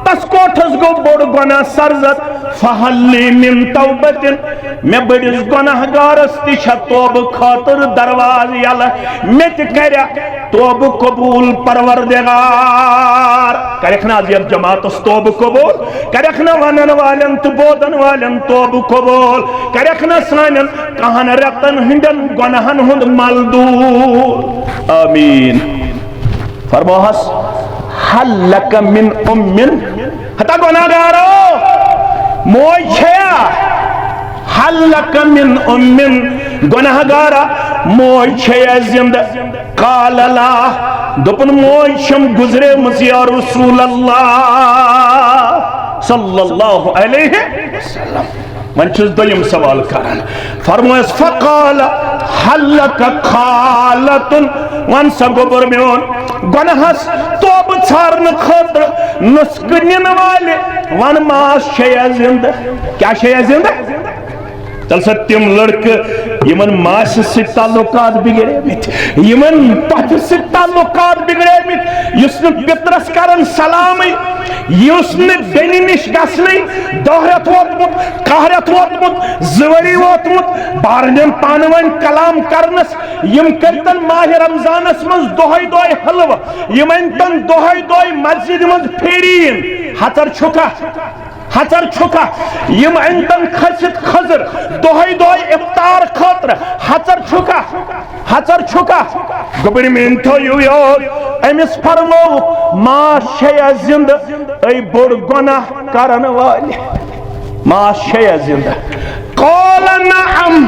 S1: تس کوٹھس گو بڑ گناہ سرزد فحلی من توبت میں بڑس گناہ گارس تیچھا توب خاطر درواز یل مت کریا توب قبول پروردگار کرکھنا عزیت جماعت اس توب قبول کرکھنا ونن والن تو بودن والن توب قبول کرکھنا سانن کہن رتن ہندن گناہن ہند ملدور آمین فرموہس حل لک من امن ہتا گناہ گارو موئی چھیا حل لک من امن گناہ گارا موئی چھیا زند قال لا دپن موئی شم گزرے مزیا رسول اللہ صلی اللہ علیہ وسلم من چھس دویم سوال کرن فرمویس فقال حلک خالت وان سب برمیون گناہس توب چھارن خطر نسکنین والے وان ماس شیع زند کیا شیع زند تل ستیم لڑک یمن ماس سے تعلقات بگڑے میت یمن پت سے تعلقات بگڑے میت یسن پترس کرن سلامی یسن بینی نش گسنی دہرت واتمت قہرت واتمت زوری واتمت بارنین پانوین کلام کرنس یم کرتن ماہ رمضانس منز دوہائی دوئی حلو یمن تن دوہائی دوئی مسجد منز پھیرین حتر چھکا یم انتن کھسیت خضر دوہائی دوئی افطار خطر حتر چھکا گبر میں انتو یو یاد امس فرمو ما شیع زند ای بڑ گناہ کرن والی ما شیع زند قال نعم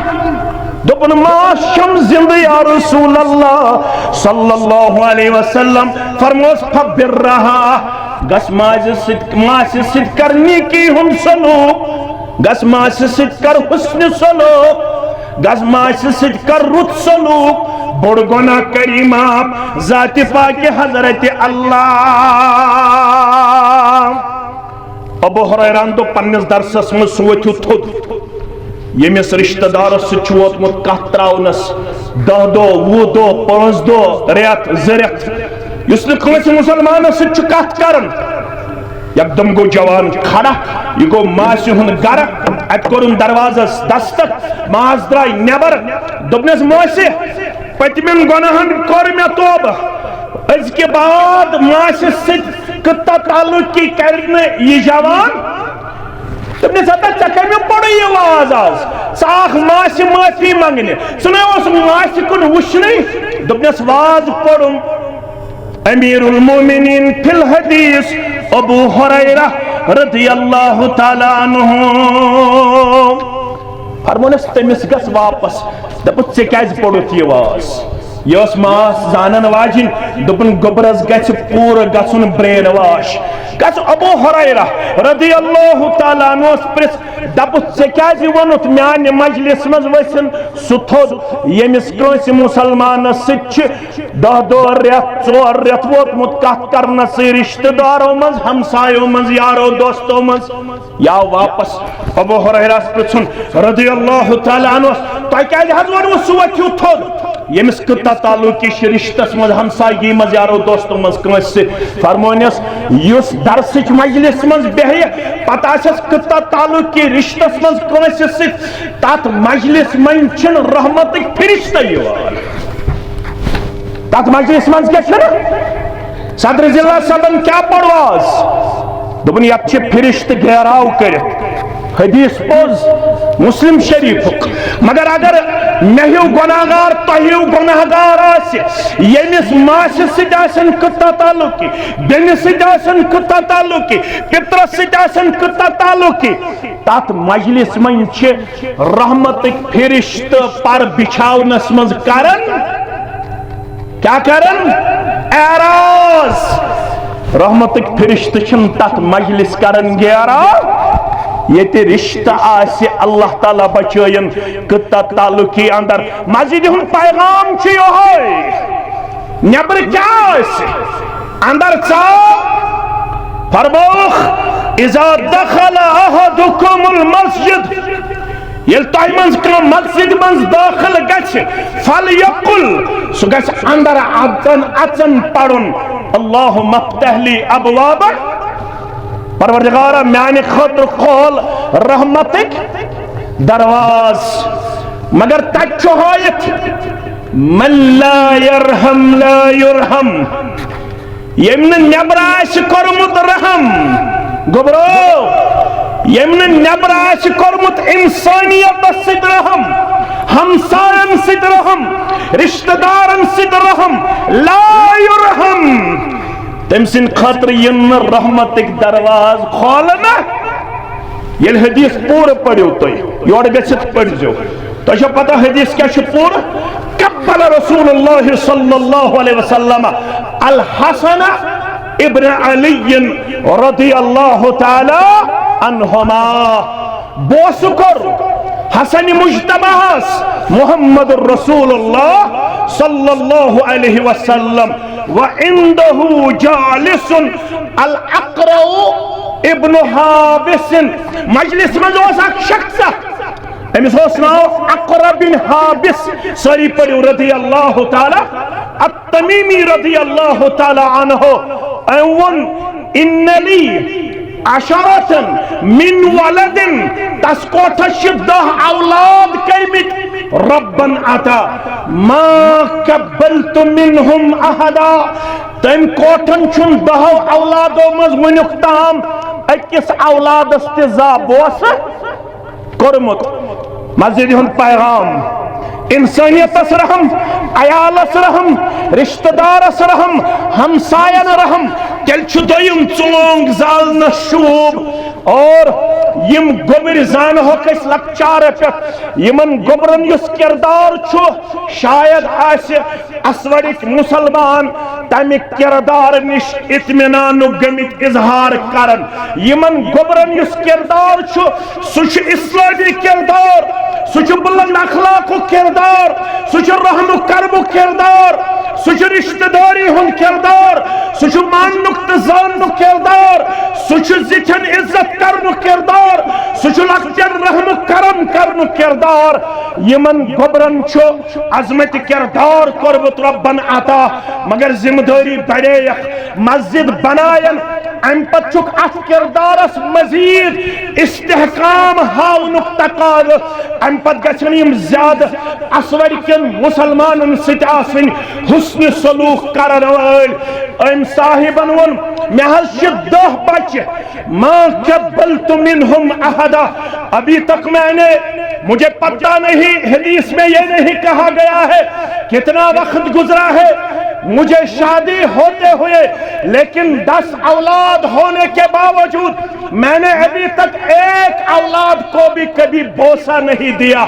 S1: دپن ما شم زند یا رسول اللہ صلی اللہ علیہ وسلم فرموس فبر رہا گس ماس ست کر نیکی ہم سلوک گس ماس ست کر حسن سلوک گس ماس ست کر رت سلوک بڑ گناہ کریم آپ ذات پاک حضرت اللہ ابو ہریرہ دو پنس درسس من سوچو تھود یمس رشتہ دارس سچ ووتمت کتھ تراونس 10 دو 20 دو 5 دو ریت زرت یس نہ کٲنٛسہِ مُسلمانس سۭتۍ چھُ کتھ کران یکدم گو جوان کھڑا یہ گو ماسہِ ہُنٛد گرٕ اتہِ کوٚرُن دروازس دستک ماس درٛاے نٮ۪بر دوٚپنس ماسہِ پٔتمٮ۪ن گۄناہن کوٚر مےٚ توبہٕ أزکہِ بعد ماسہِ سۭتۍ کٕتہ تعلُقی کرِ نہٕ یہِ جوان دوٚپنس ہتا ژےٚ کمہِ پوٚرُے یہِ واز آز ژٕ آکھ ماسہِ معٲفی منٛگنہِ ژٕ نَے اوس ماسہِ کُن وٕچھنٕے دوٚپنس واز پوٚرُم امیر المومنین فی الحدیث ابو ہریرہ رضی اللہ تعالی عنہ فرمونس تمس گس واپس دپت ژےٚ کیازِ پوٚرُتھ یہِ واز یہ ٲس ماس زانن واجِنۍ دوٚپُن گوٚبرس گژھِ پوٗرٕ گژھُن برین واش گژھ ابو ہریرہ رضی اللہ تعالیٰ عنہس پرژھ دپُس ژےٚ کیازِ ووٚنُتھ میانہِ مجلس منٛز ؤسِن سُہ تھوٚد ییٚمِس کٲنٛسہِ مُسلمانس سۭتۍ چھِ 10 دۄہ رٮ۪تھ 4 رٮ۪تھ ووتمُت کتھ کرنسٕے رشتہٕ دارو منٛز ہمسایو منٛز یارو دوستو منٛز یا واپس ابو ہریرہس پرژھُن رضی اللہ تعالیٰ عنہس تۄہہِ کیازِ حظ ووٚنوٕ سُہ ؤتھِو تھوٚد ییٚمِس کٕتہ تعلُقی چھِ رشتس منٛز ہمسایگی منٛز یارو دوستو منٛز کٲنٛسہِ سۭتۍ فرمونس یُس درسٕچ مجلس منٛز بیٚہہِ پتہٕ آسٮ۪س کٕتہ تعلُقی رشتس منٛز کٲنٛسہِ سۭتۍ تتھ مجلس منٛز چھِنہٕ رحمتٕکۍ فرشتہٕ یِوان تتھ مجلس منٛز کیٛاہ چھُنہٕ صدر ضلع صٲبن کیٛاہ پوٚر واز دوٚپُن یتھ چھِ فرشتہٕ گھیراو کٔرِتھ حدیث پوٚز مسلم شریفُک مگر اگر مےٚ ہیوٗ گۄناہگار تۄہہِ ہیوٗ گۄناہگار آسہِ ییٚمِس ماسہِ سۭتۍ آسن کٕتہ تعلُقی بیٚنہِ سۭتۍ آسن کٕتہ تعلُقی پِترس سۭتۍ آسن کٕتہ تعلُقی تتھ مجلس منٛز چھِ رحمتٕکۍ فرشتہٕ پر بچھاونس منٛز کران کیا کران اعراض رحمتٕکۍ فرشتہٕ چھِنہٕ تتھ مجلس کران گیراو ییٚتہِ رشتہٕ آسہِ اللہ تعالیٰ بچٲیِن کٕتہ تعلُقی اندر مسجدِ ہُنٛد پیغام چھُ یِہوٚے نٮ۪برٕ کیٛاہ آسہِ اندر ژاو فرمووُکھ اذا دخل احدكم المسجد ییٚلہِ تۄہہِ منٛز کانٛہہ مسجد منٛز دٲخل گژھِ فلیقل سُہ گژھِ اندر اژن پرُن اللہُمَّ افتح لی ابوابک پروردگارہ میانہِ خٲطرٕ کھول رحمتٕکۍ درواز مگر تتہِ چھُ ہٲیِتھ من لا یرحم لا یرحم ییٚمۍ نہٕ نٮ۪برٕ آسہِ کوٚرمُت رحم گوٚبرو ییٚمۍ نہٕ نٮ۪برٕ آسہِ کوٚرمُت اِنسٲنیتس سۭتۍ رحم ہمساین سۭتۍ رحم رشتہٕ دارن سۭتۍ رحم لا یرحم تم سٕنٛدِ خٲطرٕ یِن نہٕ رحمتٕکۍ درواز کھولنہٕ ییٚلہِ حدیث پوٗرٕ پٔرِو تُہۍ یورٕ گٔژھِتھ پٔرزیو تۄہہِ چھو پتہ حدیث کیٛاہ چھُ پوٗرٕ قبل رسول اللہ صلی اللہ علیہ وسلم الحسن ابن علی رضی اللہ تعالی عنہما بوسہٕ کوٚر حسن مجتبہس محمد رسول اللہ صلی اللہ علیہ وسلم وعنده جالس الاقرع ابن حابس مجلس منٛز اوس اکھ شخص أمِس اوس ناو اقرع بن حابس سٲری پٔرِو رضی اللہ تعالیٰ التمیمی رضی اللہ تعالیٰ عنہ أمۍ ووٚن ان لی عشرة من ولد تس کوٹھس چھِ 10 اولاد کٔرمٕتۍ ربن عطا ما قبلت منهم احدا تٔمۍ کوٹھن چھُنہٕ 10 اولادو منٛز وُنیُک تام أکِس اولادس تہِ زا بوسہٕ کوٚرمُت مسجدِ ہُنٛد پیغام انسانیتس رحم عیالس رحم رشتہٕ دارس رحم ہمساین رحم تیٚلہِ چھُ دوٚیِم ژونٛگ زالنس شوٗب اور یم گوٚبٕرۍ زانہوکھ أسۍ لۄکچارٕ پٮ۪ٹھ یِمن گوٚبرن یُس کردار چھُ شاید آسہِ اسوڑٕکۍ مُسلمان تمہِ کردار نِش اطمینانُک گٔمٕتۍ اظہار کران یِمن گوٚبرن یُس کردار چھُ سُہ چھُ اسلٲمی کردار سُہ چھُ بلند اخلاقُک کردار سُہ چھُ رحمُک کرمُک کردار سُہ چھُ رشتہٕ دٲری ہُنٛد کردار سُہ چھُ ماننُک تہٕ زاننُک کردار سُہ چھُ زِٹھٮ۪ن عزت کرنُک کردار سُہ چھُ لۄکٹٮ۪ن رحمُک کرم کرنُک کردار یمن گبرن چھو عظمت کردار کربت ربن عطا مگر ذمہ داری بڑے مسجد بنائن ام پت چھک ات کردارس مزید استحکام ہاونک تقاض ام پت گژھن یم زیادہ اسور کن مسلمانن سۭتۍ آسٕنۍ حسن سلوک کرن وٲلۍ ام صاحبن ون مے حظ چھِ 10 بچہ ما قبلت منہم احدا ابھی تک میں نے مجھے پتہ نہیں حدیث میں یہ نہیں کہا گیا ہے کتنا وقت گزرا ہے مجھے شادی ہوتے ہوئے لیکن 10 اولاد ہونے کے باوجود میں نے ابھی تک ایک اولاد کو بھی کبھی بوسہ نہیں دیا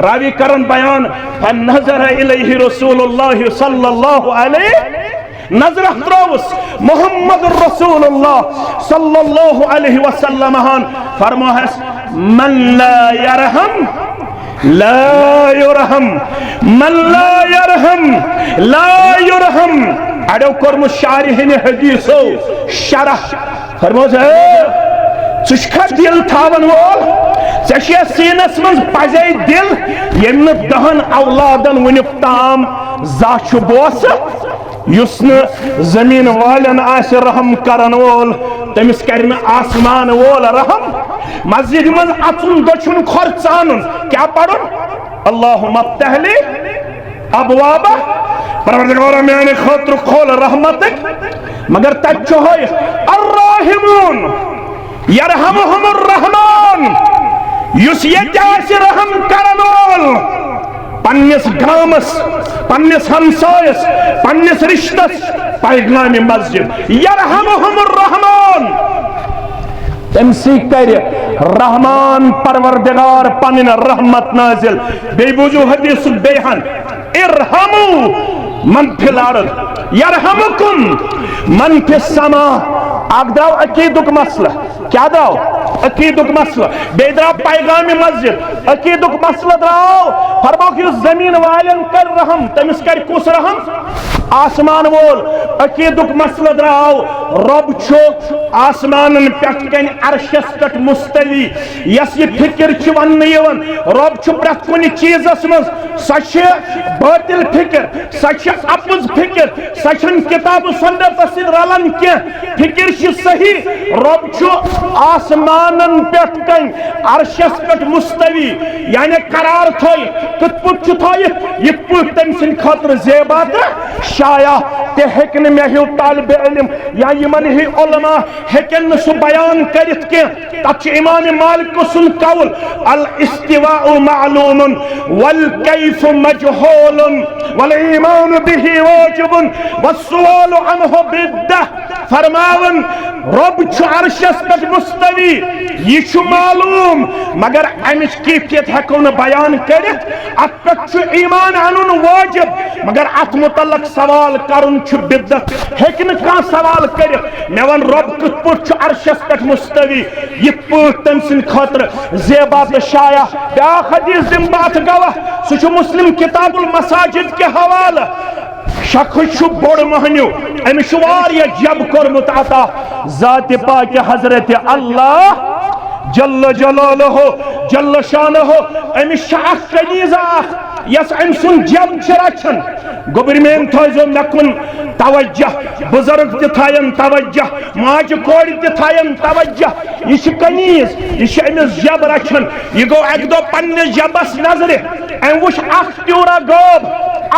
S1: راوی کرن بیان فنظر الیہ رسول اللہ صلی اللہ علیہ نظر تروس محمد رسول اللہ صلی اللہ علیہ وسلم فرماس من لا يرحم لا يرحم من لا يرحم لا يرحم اڑو کرم شارحین حدیثو شرح فرماس ژھا دل تھاون وول ژےٚ سینس من پزے دل یم 10 اولادن ونیُک تام زانٛہہ چھُ بوسہٕ یُس نہٕ زمین والن آسہِ رحم کرن وول تٔمِس کرِ نہٕ آسمان وول رحم مسجد من اژُن دٔچھُن کھۄر ژانُن کیٛاہ پرُن اللہُم افتح لی ابوابہ پروردگارا میانہِ خٲطرٕ کھول رحمتک مگر تتہِ چھُ ہٲیِتھ الراحمون یرحمہم الرحمان یُس ییٚتہِ آسہِ رحم کرن وول پننس گامس پننس ہمسایس پننس رشتس پیغام مسجد یرحمہم الرحمان تمسی کر رحمان پروردگار پنن رحمت نازل بے بوزو حدیث بیہن ارحمو من فی الارض یرحمکم من فی السماء اگ داو عقیدک مسئلہ کیا داو عقیدک مسئلہ بے دراو پیغام مسجد عقیدک مسئلہ دراو فرماو کہ زمین والن کر رحم تمس کر کس رحم آسمان وول عقیدک مسئلہ دراو رب چھو آسمانن پٮ۪ٹھ کن عرشس پٮ۪ٹھ مستوی یس یہ فکر چھ ون یوان رب چھو پرٛٮ۪تھ کُنہِ چیزس منٛز سۄ چھِ باطل فکر سۄ چھِ اپُز فکر سۄ چھنہٕ کتاب و سنتس سۭتۍ رلان کینٛہہ فکر چھِ صحیح رب چھو آسمانن پٮ۪ٹھ کن عرشس پٮ۪ٹھ مستوی یعنی قرار تھٲیِتھ کِتھ پٲٹھۍ چھُ تھٲیِتھ یِتھ پٲٹھۍ تٔمۍ سٕنٛدِ خٲطرٕ زیبا تہٕ شایع تہِ ہیٚکہِ نہٕ مےٚ ہیوٗ طالبِ علم یا یِمن ہی علما ہیٚکن نہٕ سُہ بیان کٔرِتھ کینٛہہ تتھ چھُ امام مالک سُنٛد قول الاستواء معلوم والکیف مجہول والایمان به واجب والسؤال عنه بدعہ فرماون رب چھُ عرشس پٮ۪ٹھ مستوی یہ چھُ معلوم مگر امچ کیفیت ہیٚکو نہٕ بیان کٔرِتھ اتھ پٮ۪ٹھ چھُ ایمان انُن واجب مگر اتھ متعلق سوال کرُن چھُ بدعت ہیٚکہِ نہٕ کانٛہہ سوال کٔرِتھ مےٚ ون رب کِتھ پٲٹھۍ چھُ عرشس پٮ۪ٹھ مستوی یِتھ پٲٹھۍ تٔمۍ سٕنٛدِ خٲطرٕ زیبا تہٕ شایع بیاکھ حدیث دِمہٕ بہٕ اتھ گواہ سُہ چھُ مسلم کتاب المساجد کے حوالہ شخص چھُ بوڑ مہنیو أمِس چھُ واریاہ جب کوٚرمُت عطا ذات پاک حضرت اللہ جل جلالہ جل شانہ أمِس چھِ اکھ کنیٖز اکھ یس أمۍ سُنٛد جب چھِ رچھان گوٚبٕرۍ میٲنۍ تھٲیزیو مےٚ کُن توجہ بزرگ تہِ تھاین توجہ ماجہِ کورِ تہِ تھاین توجہ یہ چھِ کنیٖز یہ چھِ أمِس جب رچھان یہ گوٚو اکہِ دۄہ پننِس جبس نظرِ أمۍ وٕچھ اکھ تیوٗرا گٲب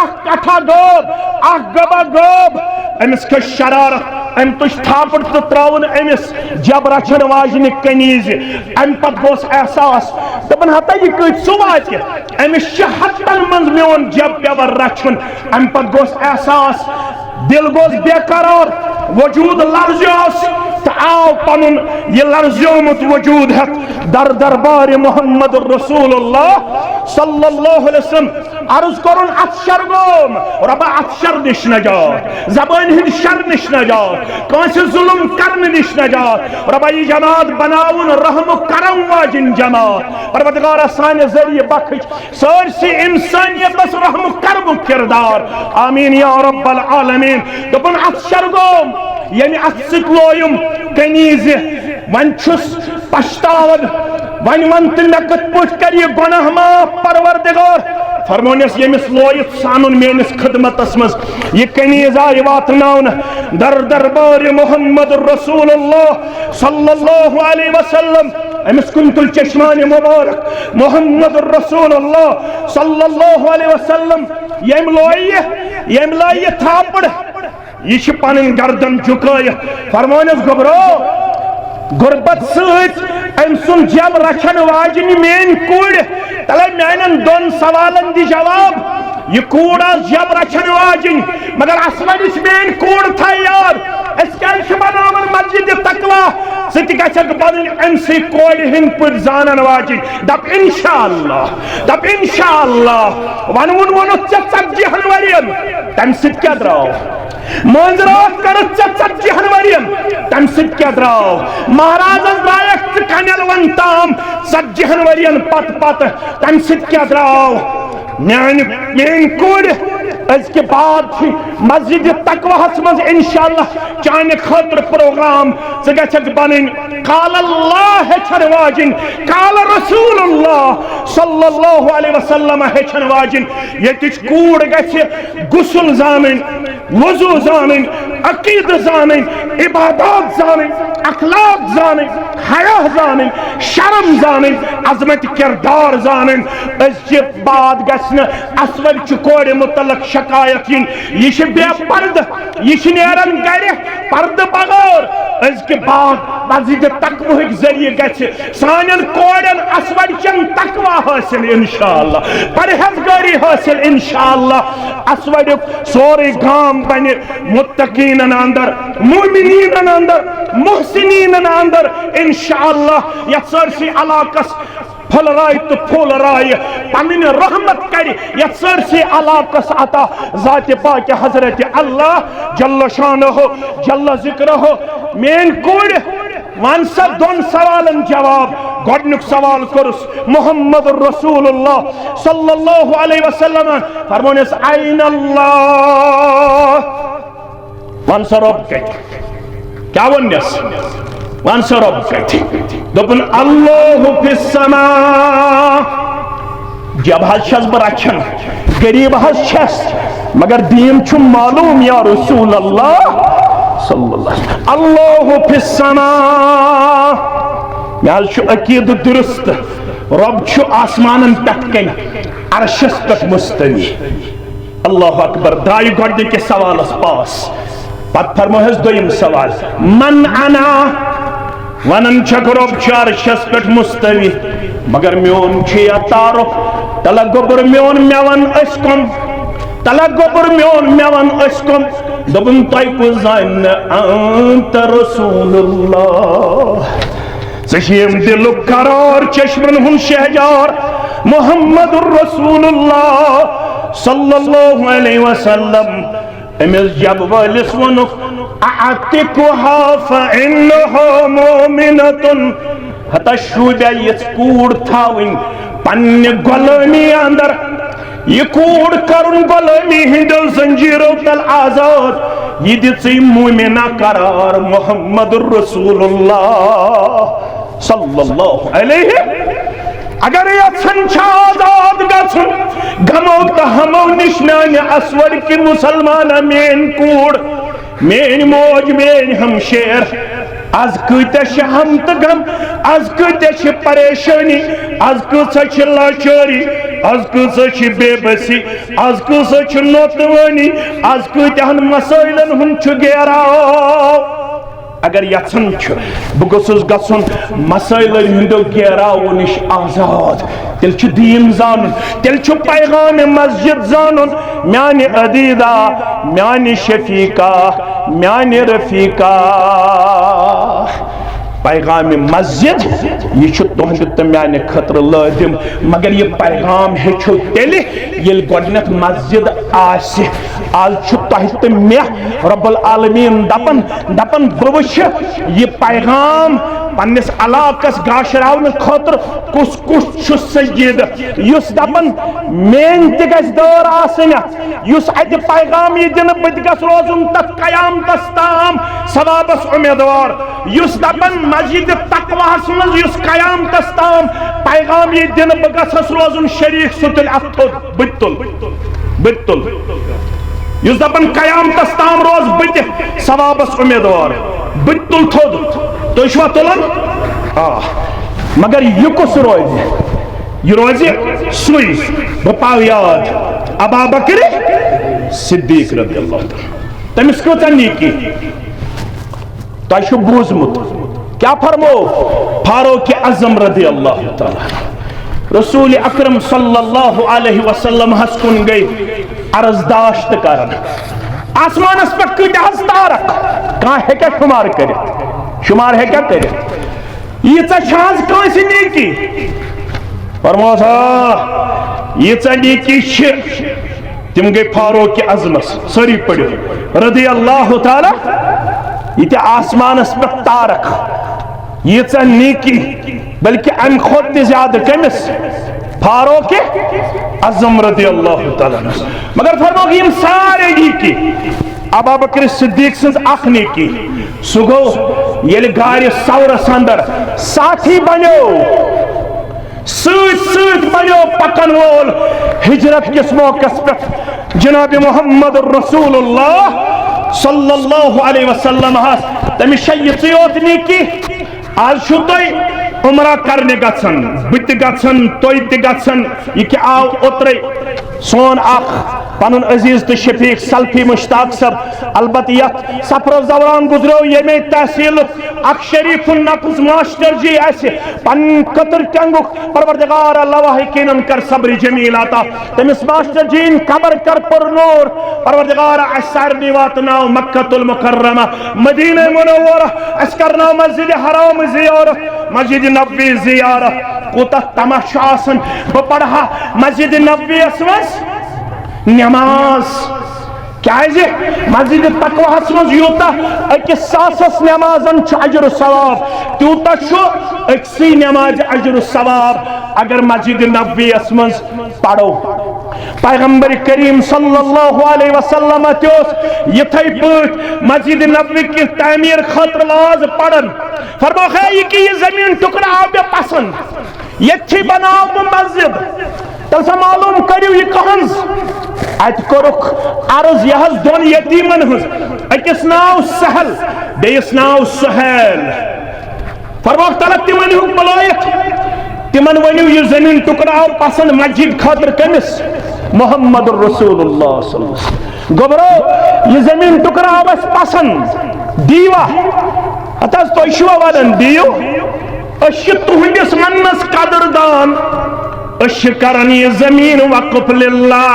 S1: اکھ کٹھا گٲب اکھ گبا گٲب أمِس کھٔژ شرارت أمۍ تُج تھاپڑ تہٕ ترٛٲوُن أمِس جب رچھن واجنہِ کنیٖزِ أمۍ پتہٕ گوس احساس دپن ہتا یہ کۭتۍ سُہ واتہِ أمِس چھِ ہتن منٛز میون جب پیٚوان رچھُن أمۍ پتہٕ گوس احساس دل گوس بے قرار وجود لرزیوس تہٕ آو پنُن یہ لرزیومُت وجود ہٮ۪تھ در دربار محمد رسول اللہ صلی اللہ علیہ وسلم عرض کرن اتھ شر گوم ربا اتھ شر نش نجات زبان ہند شر نش نجات کانسہِ ظلم کرن نش نجات ربا یہ جماعت بناون رحم کرم واجن جماعت پروردگارا سانہِ ذریعہ بخش سٲرسٕے انسانیتس رحم کرم کردار آمین یا رب العالمین دپن اتھ شر گوم یعنی اتھ سۭتۍ لویُم کنیٖزِ وۄنۍ چھُس پشتاون ون تہ کت پٹ کر یہ گناہ معاف پروردگار فرمونس یمس لویت سانن میانس خدمتس مز یہ کنیز آئی واتناون در دربار محمد رسول اللہ صلی اللہ علیہ وسلم امس کنت الچشمان مبارک محمد رسول اللہ صلی اللہ علیہ وسلم یم لوی تھاپڑ یہ پنن گردن جھکائے فرمونس گبرو غربت سۭتۍ أمۍ سُنٛد جب رچھن واجنہِ میٛٲنۍ کُڑۍ تلے میٛانٮ۪ن دۄن سوالن دِ جواب یہ کوڑ جب رچھن واجنۍ مگر اسمنِس میٛٲنۍ کوڑ تھاو یاد أسۍ کیٛازِ چھِ بناوان مسجد تقوا ژٕ تہِ گژھکھ بنٕنۍ أمسٕے کورِ ہٕنٛدۍ پٲٹھۍ زانن واجنۍ دپ انشاءاللہ ونوُن ووٚنُتھ ژےٚ 40 ؤرین تمہِ سۭتۍ کیٛاہ درٛاو مٲنٛزِ راتھ کٔرٕتھ ژےٚ 40 ؤرین تمہِ سۭتۍ کیٛاہ درٛاو مہرازس درٛایکھ ژٕ کنٮ۪لون تام 40 ؤرین پتہٕ تمہِ سۭتۍ کیٛاہ درٛاو میٛٲنۍ کُڑۍ أزکہِ بعد مسجد تقواہس منٛز انشاءاللہ چانہِ خٲطرٕ پروگرام ژٕ گژھکھ بنٕنۍ قال اللہ ہیٚچھن واجنۍ قال رسول اللہ صلی اللہ علیہ وسلم ہیٚچھن واجنۍ ییٚتِچ کوٗر گژھِ غسل زانٕنۍ وضو زانٕنۍ عقیدٕ زانٕنۍ عبادات زانٕنۍ اخلاق زانٕنۍ حیا زانٕنۍ شرم زانٕنۍ عظمت کردار زانٕنۍ أزچہِ بعد گژھِ نہٕ اسوَلچہِ کورِ متعلق شکایت ین یہ بے پرد یہ نیرن گھر پرد بغیر أزکہِ بعد مسجد تقوہٕکۍ ذریعہ گژھِ سانٮ۪ن کورٮ۪ن اسوَرچٮ۪ن تقوا حٲصِل انشاءاللہ پرہیزگٲری حٲصِل انشاءاللہ اسوَریُک سورُے گام بنہِ متقیٖنن اندر مومنیٖنن اندر محسنیٖنن اندر انشاءاللہ یتھ سٲرسٕے علاقس پھل رائے تو پھول رائے پنن رحمت کری یتھ سٲرسٕے علاقس عطا ذات پاک حضرت اللہ جل شانہ جل ذکرہ میٛٲنۍ کُڑۍ ون سا دۄن سوالن جواب گۄڈنیُک سوال کوٚرُس محمد رسول اللہ صلی اللہ علیہ وسلم فرمونس این اللہ ون سا رب کتہِ کیٛاہ ووٚننس ون سا رب کتہِ دوٚپُن اللہ فی السماء جب حظ چھس بہٕ رچھان غریب حظ چھس مگر دین چھُم معلوم یا رسول اللہ صلی اللہ اللہ فی السماء مےٚ حظ چھُ عقیدٕ درست رب چھُ آسمانن پٮ۪ٹھ کَنہِ عرشس پٮ۪ٹھ مستوی اللہ اکبر درٛایہِ گۄڈنِکِس سوالس پاس پتہٕ فرموہس دوٚیِم سوال من انا ونن چھکھ رب چھُ عرشس پٮ۪ٹھ مستوی مگر میون چھُ یا تعارف تلہ گوٚبُر میون مےٚ ون أسۍ کۄم تلہ گوٚبُر میون مےٚ ون أسۍ کۄم دوٚپُن تۄہہِ کُس زانہِ انت رسول اللہ ژٕ چھُیم دلُک قرار چشمن ہُنٛد شہجار محمد رسول اللہ صلی اللہ علیہ وسلم امس جب وٲلِس ووٚنُکھ اعتقها فإنها مؤمنة ہتا شوٗبیا یِژھ کوٗر تھاوٕنۍ پننہِ غۄلٲمی اندر یہ کوڑ کرن غلامی ہندو زنجیرو تل آزاد یہ دِژٕے مومنہ قرار محمد رسول اللہ صلی اللہ علیہ اگر یژھان چھِ آزاد گژھُن غمو تہٕ ہمو نِش میانہِ اسوَر کہِ مسلمانہ میٛٲنۍ کوٗر میٛٲنۍ موج میٛٲنۍ ہمشیر آز کۭتیاہ چھِ ہم تہٕ غم آز کۭتیاہ چھِ پریشٲنی آز کۭژاہ چھِ لاچٲری آز کۭژاہ چھِ بے بسی آز کۭژاہ چھِ نوتوٲنی آز کۭتیاہن مسٲیلن ہُنٛد چھُ گیراو اگر یژھان چھُ بہٕ گوٚژھُس گژھُن مسٲیلن ہٕنٛدیو گیراوو نِش آزاد تیٚلہِ چھُ دیٖن زانُن تیٚلہِ چھُ پیغامِ مسجد زانُن میانہِ عدیٖدہ میانہِ شفیقہ میانہِ رفیقہ پیغام مسجد یہ چھُ تُہنٛدِ تہٕ میانہِ خٲطرٕ لٲزِم مگر یہ پیغام ہیٚچھِو تیٚلہِ ییٚلہِ گۄڈنٮ۪تھ مسجد آسہِ آز چھُ تۄہہِ تہٕ مےٚ رب العالمیٖن دپان بہٕ وٕچھِ یہ پیغام پنس علاقس گاشراؤن خاطر کس کس سید یس دپن مین تہ گژھِ دور آسن یس اتہ پیغام یہ دن بت گژھ روزن تک قیامتس تام ثوابس امیدوار یس دپن مسجد تقواہس مز یس قیامتس تام پیغام یہ دن بہ گژھس روزن شریک ستل اتھ تھوٚد بت تل یس دپن قیامتس تام روز بت ثوابس امیدوار بت تل تھوٚد تُہۍ چھوا تُلان مگر یہ کس روز یہ روز سوئی بہ پاو یاد ابا بکر صدیق رضی اللہ تعالی تمس کۭژاہ نیکی تۄہہِ چھُ بوٗزمُت کیا فرمو فاروق اعظم رضی اللہ تعالی رسول اکرم صلی اللہ علیہ وسلم ہس کن گئی عرض داشت کرن آسمانس پہ کۭتیاہ تارک کانٛہہ ہیٚکیٛا شمار کٔرِتھ شمار ہیٚکیٛا کٔرِتھ ییٖژاہ چھِ آز کٲنٛسہِ نیکی فرموس ییٖژاہ نیکی چھِ تم گئی فاروق اعظمس سٲری پٔرِو رضی اللہ تعالی ییٚتہِ آسمانس پٮ۪ٹھ تارک ییٖژاہ نیکی بلکہ امہِ کھۄتہٕ تہِ زیادٕ کٔمِس فاروق اعظم رضی اللہ تعالیٰ مگر فرموک یم سارے نیکی ابا بکر صدیق سنز اخ نیکی سُہ گوٚو ییٚلہِ گارِ سورس اندر ساتھی بنیو سۭتۍ بنیو پکن وول ہجرت کس موقعس پٮ۪ٹھ جناب محمد رسول اللہ صلی اللہ علیہ وسلم تمس چھِ یوت نیکی آز چھُو تُہۍ عمرہ کرنے گژھن بہٕ تہِ گژھن تُہۍ تہِ گژھن یہ کہ آو اوترے سون اخ پنن عزیز تو شفیق سلفی مشتاق صاحب البتہ یت سفر دوران گزرو یمے تحصیل اخ شریف النفس ماسٹر جی ایسے پن قطر ٹنگک پروردگار اللہ یقیناً کر صبر جمیل عطا تمس ماسٹر جی قبر کر پر نور پروردگار اسارنی واتناو مکہ المکرمہ مدینہ منورہ اس کرناو مسجد حرام زیارت مسجد نبوی زیارت کوتا تماشا آسن بپڑھا مسجد نبوی اسمس نماز کیازِ مسجد تقواہس مز یوتا اکس ساسس نمازن چھ اجر و ثواب تیوتا چھ اکسی نماز اجر و ثواب اگر مسجد نبوی اسمز پڑھو پیغمبر کریم صلی اللہ علیہ وسلم تیوس یتھائی پوٹ مسجد نبوی کی تعمیر خاطر لاز پڑھن فرمو خیئی کہ یہ زمین ٹکڑا آو بے پسند یہ تھی بناو بے مسجد تلسا معلوم کریو یہ کہنز ات کرک عرض یہز دون یتیمن ہز اکس ناو سہل بیس ناو سہیل فرموک طلب تمن ہوں بلائیت تمن ونیو یہ زمین ٹکڑا آو پسند مسجد خاطر کمس محمد رسول اللہ صلی اللہ علیہ وسلم گبرو یہ زمین ٹکڑا آو بس پسند دیوا اتاز تو اشوا ودن دیو اشت تہندس منس قدردان اش کرن یہ زمین وقف للہ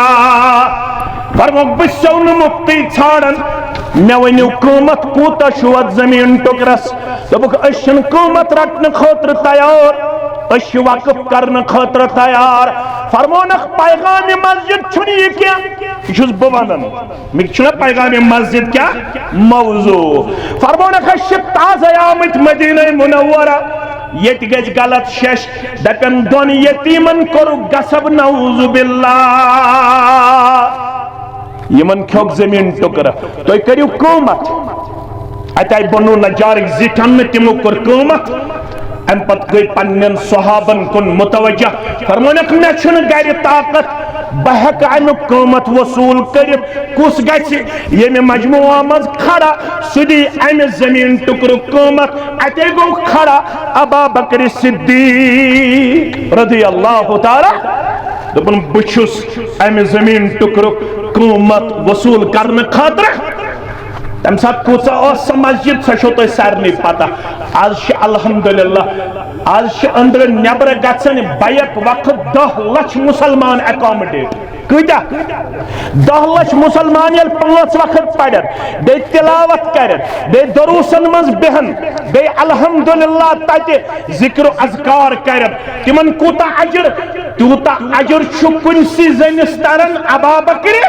S1: فرموک بسون مفتی چھاڑن میں ونیو قومت کوتا شوت زمین ٹکرس دبک اشن قومت رٹن خاطر تیار اش وقف کرن خاطر تیار فرمونک پیغام مسجد چھنی کیا یہ بوانن مجھ چھنا پیغام مسجد کیا موضوع فرمونک اش تازہ آمد مدینہ منورہ یت گج غلط شش دپن دون یتیمن کرو غصب نعوذ باللہ یمن کھوک زمین ٹکر تو کریو قومت اتائی بنو نجارک زیٹھن تمو کر قومت ام پت گئی پنن صحابن کن متوجہ فرمونک میں چھن گھر طاقت بہک امیک قومت وصول کرت کس گژھِ یمہ مجموعہ مز کھڑا سدی امہ زمین ٹکر قومت اتے گو کھڑا ابا بکر صدیق رضی اللہ تعالی دپن بچھس امہ زمین ٹکر قومت وصول کرنے خاطر تم سات کوچا اس مسجد سشو تو سارنی پتا آج الحمدللہ آج اندر نیبر گژھن بیک وقت 10 لچھ مسلمان اکامڈیٹ کتا 10 لچھ مسلمان یل 5 وقت پڑھن بے تلاوت کرن بے دروسن مز بہن بے الحمدللہ تاتے ذکر و اذکار کرن تمن کوتا اجر تیوتا اجر چھ کنسی زنس ترن ابا بکر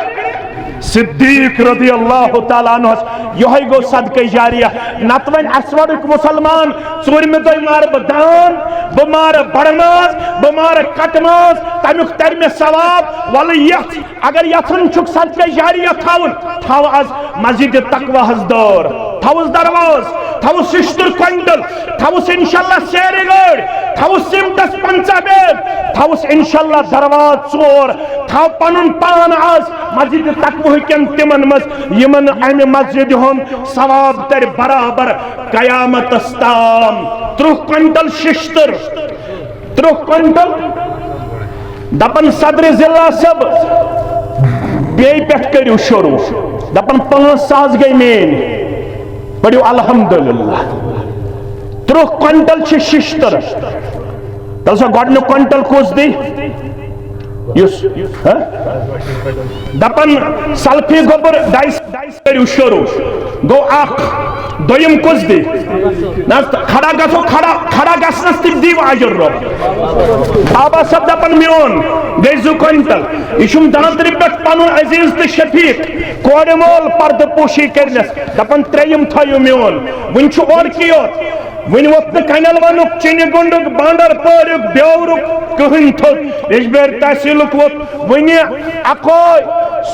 S1: صدیق رضی اللہ تعالیٰ عنہ یہ گو صدقہ جاریہ نتوین اسوڑک مسلمان ژوٗرمہِ دۄہہِ مارٕ بہٕ دان بہٕ مارٕ بڑٕ ماز بہٕ مارٕ کٹہٕ ماز تمیُک ترِ مےٚ ثواب وَلہٕ یتھ اگر یژھان چھُکھ صدقہ جاریہ تھاوُن تھاو آز مسجد تقویٰ ہس دور تھاوُس درواز تھاوُس شِشتُر کۄنٛٹل تھاوُس انشاءاللہ سیرِ گٲڑۍ تھاوُس سیمٹس 50 بیگ تھاوُس انشاءاللہ درواز 4 تھاو پنُن پان آز مسجد تقویٰ کٮ۪ن تِمن منٛز یِمن امہِ مسجد ہُنٛد ثواب ترِ برابر قیامتس تام 30 کۄنٛٹل شِشتر 30 کۄنٛٹل دپن صدر ضلع صٲب بیٚیہِ پٮ۪ٹھ کٔرِو شروع دپن 5 ساس گٔے میٲنۍ پڑھو الحمدللہ 30 کۄنٛٹل چھِ شِشتر تل سا گۄڈنیُک کۄنٛٹل کُس دی یُس دپن سلفی گوبر 2.5 کٔرِو شروع گوٚو 1 دوٚیِم کُس دی کھڑا گژھو کھڑا گژھنس تہِ دیو اجر رۄب بابا صاحب دپن میون گٔے 2 کۄنٛٹل یہِ چھُم دانترِ پٮ۪ٹھ پنُن عزیز تہٕ شفیق کورِ مول پردٕ پوشی کٔرنس دپن 3یِم تھٲیِو میون وٕنہِ چھُ اورٕکی یوت وٕنہِ ووت نہٕ کنٮ۪ل ونُک چِنہِ گُنڈُک بانڈر پٲریُک بیورُک کٕہٕنۍ تھوٚد یجبیٲرۍ تحصیٖلُک ووت وٕنہِ اکوے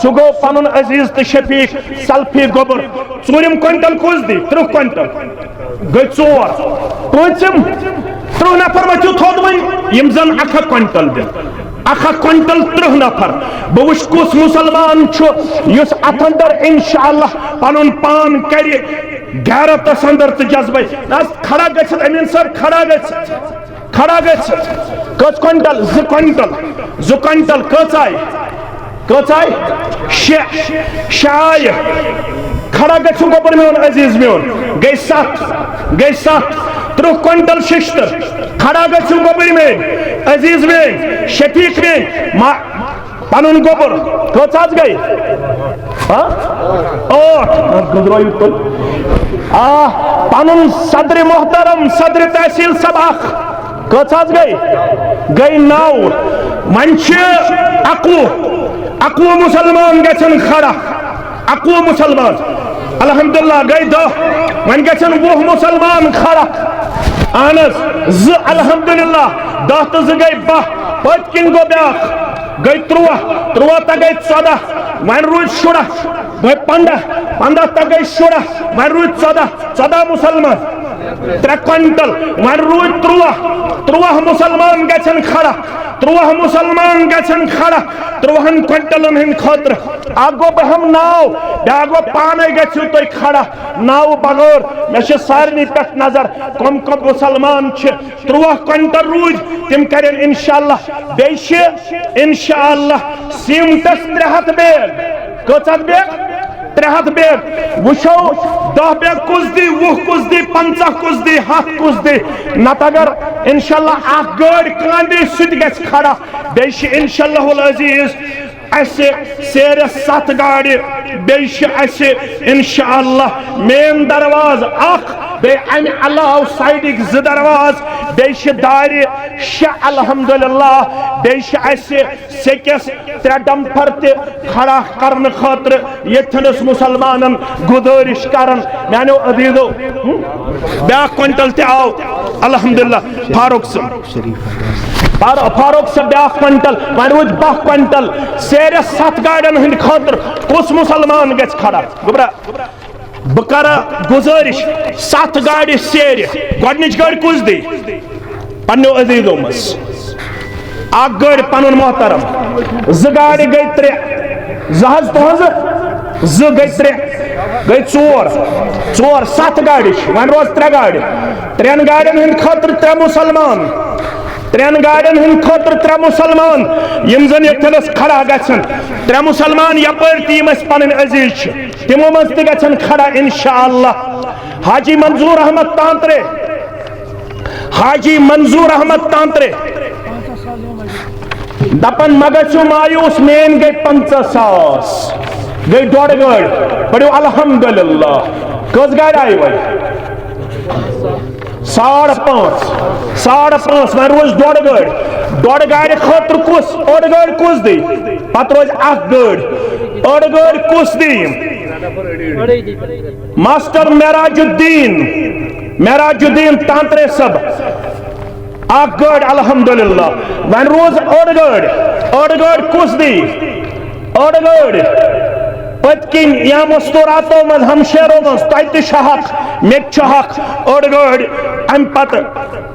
S1: سُہ گوٚو پنُن عزیز تہٕ شفیق سلفی گوبر 4یِم کۄنٛٹل کُس دی 30 کۄنٛٹل گٔے 4 پٲنٛژِم 30 نفر ما چھُو تھوٚد وۄنۍ یِم زن 1 کۄنٛٹل دِن 1 کۄنٛٹل 30 نفر بہٕ وٕچھ کُس مُسلمان چھُ یُس اتھ اندر انشاءاللہ پنُن پان کرِ غیرتس اندر تہٕ جذبے کھڑا گژھِتھ امین سر کھڑا گژھِتھ کٔژ کۄنٛٹل 2 کۄنٛٹل 2 کۄنٛٹل کٔژ آیہِ 6 آیہِ کھڑا گژھِو گوبر میون عزیز میون گٔے 7 30 کۄنٛٹل شِشتر کھڑا گژھِو گوبر میٲنۍ عزیز میٲنۍ شفیق میٲنۍ پنُن گوبر کٔژ حظ گٔے 8 پنُن صدر محترم صدر تحصیل سبق کٔژ حظ گٔے 9 وۄنۍ چھِ 11 مسلمان گژھن کھڑا 11 مسلمان الحمدللہ گٔے 10 وۄنۍ گژھن 20 مسلمان کھڑا اہن حظ 2 الحمدللہ 10 تہٕ 2 گٔے 12 پٔتۍ کِنۍ گوٚو بیٛاکھ گٔے 13 تہٕ گٔے 14 وۄنۍ روٗدۍ 16 گٔے 15 تہٕ گٔے 16 وۄنۍ روٗدۍ 14 مسلمان 3 کۄنٛٹل وۄنۍ روٗدۍ 13 مسلمان گژھن کھڑا 13 مسلمان گژھن کھڑا 13 کۄنٛٹلن ہٕنٛدِ خٲطرٕ اکھ گوٚو بہم 9 بیٛاکھ گوٚو پانے گژھِو تُہۍ کھڑا 9 بغٲر مےٚ چھِ سارنٕے پٮ۪ٹھ نظر کم مسلمان چھِ 13 کۄنٛٹل روٗدۍ تِم کرن انشاءاللہ بیٚیہِ چھِ انشاءاللہ سیمٹس 300 بیگ کٔژ ہتھ بیگ 300 بیگ وٕچھو 10 بیگ کُس دی 20 کُس دی 50 کُس دی 100 کُس دی نتہٕ اگر انشاءاللہ اکھ گٲڑۍ کاندِ سُہ تہِ گژھِ کھڑا بیٚیہِ چھِ انشاءاللہ العزیز اسہِ سیرس 7 گاڑِ بیٚیہِ چھِ اسہِ انشاءاللہ مین درواز اکھ بیٚیہِ امہِ علاوٕ سایڈٕکۍ 2 درواز بیٚیہِ چھِ دارِ 6 الحمدللہ بیٚیہِ چھِ اسہِ سیٚکٮ۪س 3 ڈمپر تہِ کھڑا کرنہٕ خٲطرٕ ییٚتھنس مسلمانن گُزٲرِش کران میانیو عزیزو بیاکھ کۄنٛٹل تہِ آو الحمدللہ فاروق صاحب بیاکھ کۄنٛٹل وۄنۍ روٗدۍ 12 کۄنٛٹل سیرس 7 گاڑٮ۪ن ہٕنٛدِ خٲطرٕ کُس مسلمان گژھِ کھڑا گوٚبرا بہٕ کرٕ گُزٲرِش 7 گاڑِ سیرِ گۄڈنِچ گٲڑۍ کُس دی پننیو عزیزو منٛز اکھ گٲڑۍ پنُن محترم 2 گاڑِ گٔے 3 2 حظ تُہنٛزٕ 2 گٔے 3 گٔے 4 7 گاڑِ چھِ وۄنۍ روز 3 گاڑِ 3 گاڑٮ۪ن ہٕنٛدِ خٲطرٕ 3 مسلمان 3 گاڑٮ۪ن ہٕنٛدِ خٲطرٕ 3 مسلمان یِم زن ییٚتھنس کھڑا گژھن 3 مسلمان یپٲرۍ تہِ یِم اَسہِ پنٕنۍ عزیز چھِ تِمو منٛز تہِ گژھن کھڑا انشاءاللہ حاجی منظور احمد تانترے حاجی منظور احمد تانترے دپن ما گژھِو مایوس مین گٔے 50 ساس گٔے 1.5 گٲڑۍ پڑھو الحمدللہ کٔژ گاڑِ آیہِ وۄنۍ 5.5 وۄنۍ روز 1.5 گٲڑۍ 1.5 گاڑِ خٲطرٕ کُس 1.5 گٲڑۍ کُس دی پتہٕ روزِ 1 گٲڑۍ أڑ گٲڑۍ کُس دِیِم ماسٹر معراج الدین تانترے صٲب اکھ گٲڑۍ الحمدللہ وۄنۍ روز أڑ گٲڑۍ کُس دی أڑ گٲڑۍ پٔتۍ کِنۍ یا مستوراتو منٛز ہمشیرو منٛز تۄہہِ تہِ چھُ حق مےٚ تہِ چھُ حق أڑ گٲڑۍ اَمہِ پتہٕ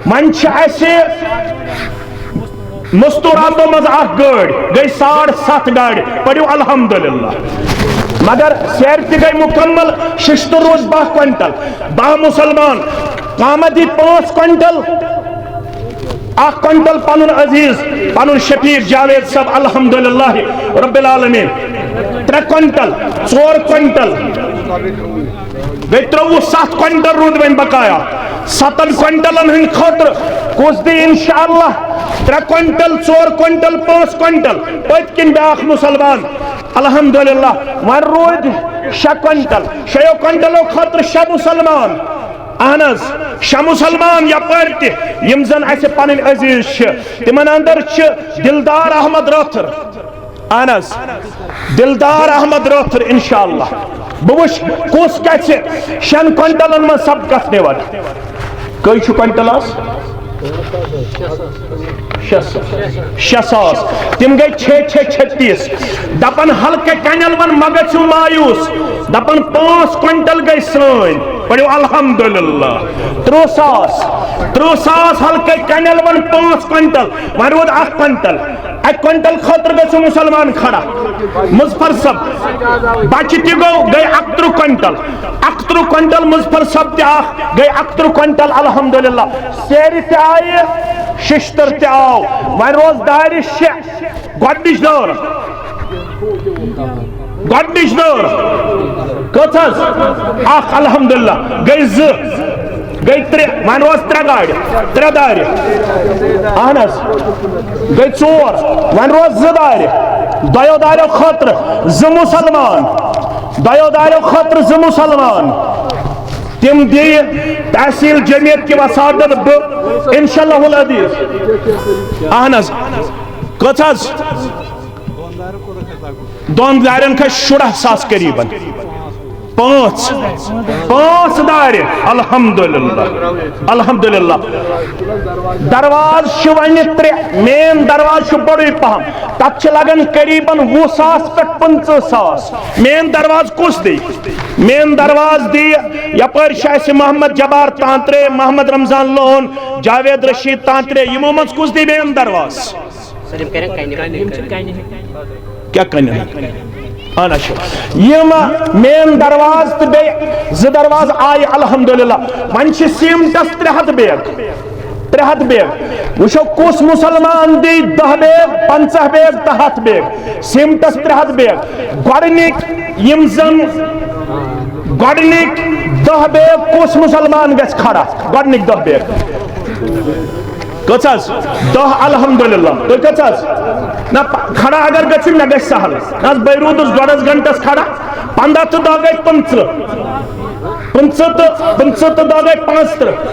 S1: وۄنۍ چھِ اَسہِ مستوراتو منٛز اکھ گٲڑۍ گٔے 7.5 گاڑِ پٔرِو الحمدللہ مگر سیر تہِ گٔے مُکمل ششتہٕ روٗد 10 کوینٹل 10 مُسلمان قامت دی 5 کوینٹل 1 کوینٹل پنُن عزیز پنُن شفیق جاوید صاحب الحمدللہ رب العالمین 3 کوینٹل 4 کوینٹل گٔے 7 کوینٹل روٗد وۄنۍ بقایا 7 کوینٹلن ہٕنٛدۍ خٲطرٕ کُس دی انشاءاللہ 3 کوینٹل 4 کوینٹل 5 کوینٹل پٔتۍ کِنۍ بیٛاکھ مُسلمان الحمدللہ وۄنۍ روٗدۍ 6 کوینٹل 6 کوینٹلو خٲطرٕ 6 مُسلمان اہن حظ 6 مُسلمان یپٲرۍ تہِ یِم زن اَسہِ پنٕنۍ عزیز چھِ تِمن اندر چھِ دلدار احمد رٲتھر اہن حظ دلدار احمد رٲتھر انشاءاللہ بہٕ وٕچھِ کُس گژھِ 6 کوینٹلن منٛز سبقس نِوان کٔہۍ چھُ کوینٹل آز 6,000 تِم گٔے 6,36 دپن ہلکہٕ کنٮ۪ل ون مہ گژھِو مایوٗس دپن 5 کوینٹل گٔے سٲنۍ پٔرِو الحمدللہ 30,000 ہلکہٕ کنٮ۪ل ون 5 کوینٹل وۄنۍ روٗد 1 کوینٹل 1 کوینٹل خٲطرٕ گژھِو مُسلمان کھڑا مظفر صٲب بچہِ تہِ گٔے 31 کوینٹل 31 کوینٹل مظفر صٲب تہِ اکھ گٔے 31 کوینٹل الحمدللہ سیرِ تہِ آیہِ ششتر تہِ آو وۄنۍ روز دارِ 6 گۄڈنِچ دٲر کٔژ حظ 1 الحمدللہ گٔے 2 گٔے 3 وۄنۍ روز 3 گاڑِ 3 دارِ اہن حظ گٔے 4 وۄنۍ روز 2 دارِ دۄیو داریو خٲطرٕ 2 مُسلمان تِم دِیہِ تحصیل جمعیت کی وسادت بہٕ انشاءاللہ العزیز اہن حظ کٔژ حظ 2 دارٮ۪ن کھژِ 16,000 قریٖبن 5 دارِ الحمدللہ درواز چھِ وۄنۍ 3 مین درواز چھُ بوٚڑُے پہم تتھ چھِ لگان قریٖبن 20,000 پٮ۪ٹھ 25,000 مین درواز کُس دی مین درواز دی یپٲرۍ چھِ اَسہِ محمد جبار تانترے محمد رمضان لون جاوید رشید تانترے یِمو منٛز کُس دی مین درواز کیٛاہ کَنہِ اہن حظ یِم مین درواز تہٕ بیٚیہِ 2 درواز آیہِ الحمدللہ وۄنۍ چھِ سیٖمٹس 300 بیگ وٕچھو کُس مُسلمان دی 10 بیگ 50 بیگ تہٕ 100 بیگ سیٖمٹس 300 بیگ گۄڈنِکۍ 10 بیگ کُس مُسلمان گژھِ کھڑا گۄڈنِکۍ 10 بیگ کٔژ حظ 10 الحمدللہ تُہۍ کٔژ حظ نہ کھڑا اگر گژھِو مےٚ گژھِ سہل نہ حظ بہٕ روٗدُس 2.5 گنٹس کھڑا 15 تہٕ 10 گٔے 25 تہٕ 10 گٔے 35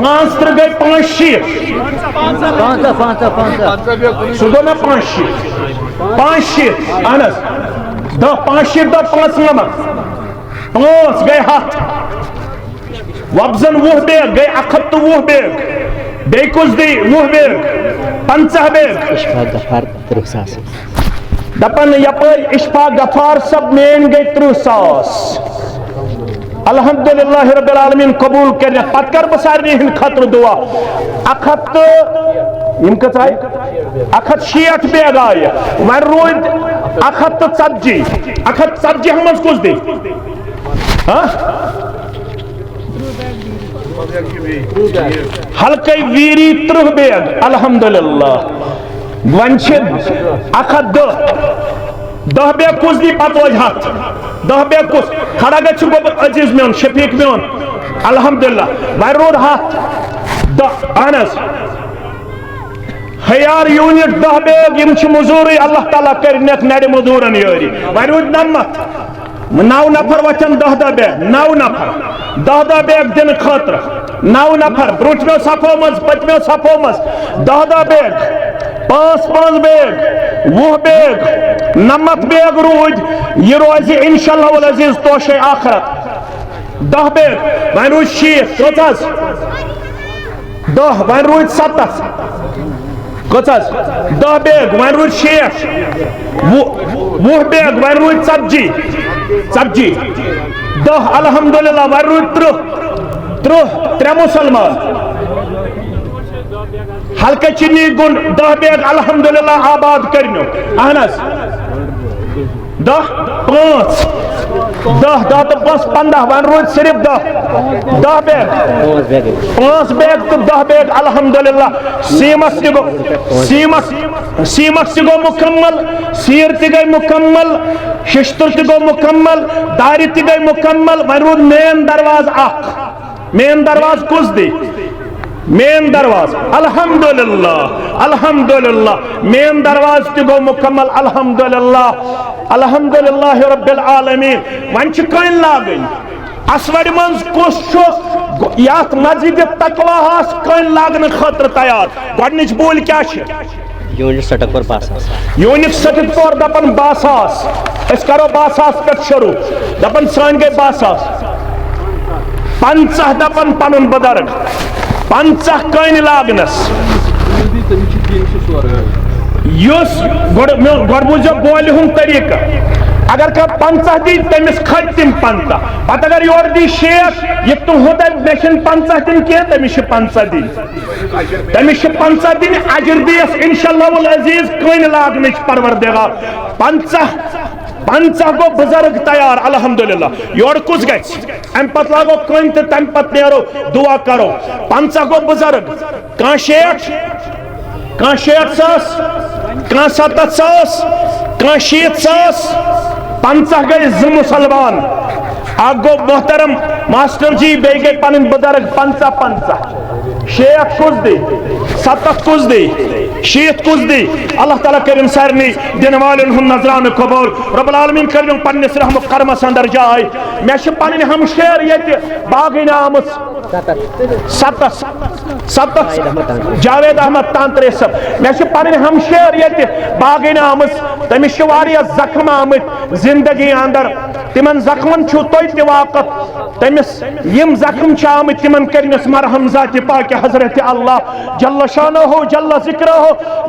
S1: 35 گٔے 65 سُہ گوٚو مےٚ 65 اہن حظ 65 دہ 95 5 گٔے 100 وۄبزن 20 بیگ گٔے 120 بیگ بیٚیہِ کُس دی 20 بیگ 50 بیگ دپن یپٲرۍ اشفاق غفار صٲب مین گٔے 30,000 الحمدللہ رب العالمین قبوٗل کٔرِتھ پتہٕ کر بہٕ سارنٕے ہٕنٛدِ خٲطرٕ دعا 100 تہٕ یِم کٔژ آیہِ 160 بیگ آیہِ وۄنۍ روٗدۍ 140 140 منٛز کُس دی ہلکے ویری 30 بیگ الحمدللہ وۄنۍ چھِ 110 بیگ کُس دی پتہٕ روزِ 10 بیگ کُس کھڑا گژھِ گوٚو عزیز میون شفیق میون الحمدللہ وۄنۍ روٗد 10 اہن حظ ہیار یوٗنٹ 10 بیگ یِم چھِ موٚزوٗرٕے اللہ تعالیٰ کٔرِنکھ نرِ موٚزوٗرن یٲری وۄنۍ روٗدۍ 9 نفر وۄتھن 10 بیگ 9 نفر 10 بیگ دِنہٕ خٲطرٕ 9 نفر برٛونٛٹھمیو صفو منٛز پٔتمیو صفو منٛز 10 بیگ 5 بیگ 20 بیگ نمت بیگ رود یہ روزی انشاءاللہ والعزیز توشے آخرت 10 بیگ وین روز 60 کچھ 10 وین روز 70 کچھ 10 بیگ وین روز 60 وہ بیگ وین روز 40 10 الحمدللہ وین روز 3 مسلمان حلقہ چینی گن 10 بیگ الحمدللہ آباد کرنو اہنس 10 5 10 تو 15 ون روز صرف 10 بیگ 5 بیگ تو 10 بیگ الحمدللہ سیمک تہ گو مکمل سیر تہ گئی مکمل ششتر تہ گو مکمل داری تہ گئی مکمل ون روز مین درواز مین درواز کس دی مین دروازہ الحمدللہ مین دروازہ تہ گو مکمل الحمدللہ رب العالمین ون چھ کن لاگن اسوڑ منز کس یات مسجد تقوی ہاس کن لاگن خاطر تیار گۄڈنِچ بول کیا چھ
S2: یونٹ سٹک پر 20,000
S1: یونٹ سٹک پر دپن 20,000 اس کرو 20,000 پہ شروع دپن سان گئی 20,000 50 دپن پنن بزرگ 50 کن لاگنس یس گۄڈ بوٗزِو بولہِ ہُنٛد طریقہٕ اگر کانٛہہ 50 دی تٔمِس کھٔتۍ تِم 50 پتہٕ اگر یورٕ دی 60 یہِ تُہُنٛد مےٚ چھِنہٕ 50 دِنۍ کینٛہہ تٔمِس چھِ 50 دِنۍ تٔمِس چھِ 50 دِنۍ اجر دِیَس انشاءاللہ العزیز کٔنۍ لاگنٕچ پروردگار 50 گو بزرگ تیار الحمدللہ یور کس گژھِ امہِ پتہٕ لاگو کٔنۍ تہٕ تمہِ پتہٕ نیرو دعا کرو 50 گو بزرگ کانٛہہ 60 ساس کانٛہہ 70 ساس کانٛہہ 60 ساس 50 گئی 2 مسلمان اکھ گو محترم ماسٹر جی بیٚیہِ گئی پنٕنۍ بزرگ 50 60 کس دی 70 کس دی 60 کس دی اللہ تعالیٰ کرن سارنی دن والن ہن نظرانہ قبول رب العالمین کرن پنس رحم کرمس اندر جاے مے چھ پنن ہمشیر یت باغین آمت 7 جاوید احمد تانترے صاحب مے چھ پنن ہمشیر یت باغین آمت تمس چھ واریاہ زخم آمت زندگی اندر تمن زخمن چھو توی تہ واقف تمس یم زخم چھ آمت تمن کرنس مرہم ذات پاک حضرت اللہ جل شانہ جل ذکرہ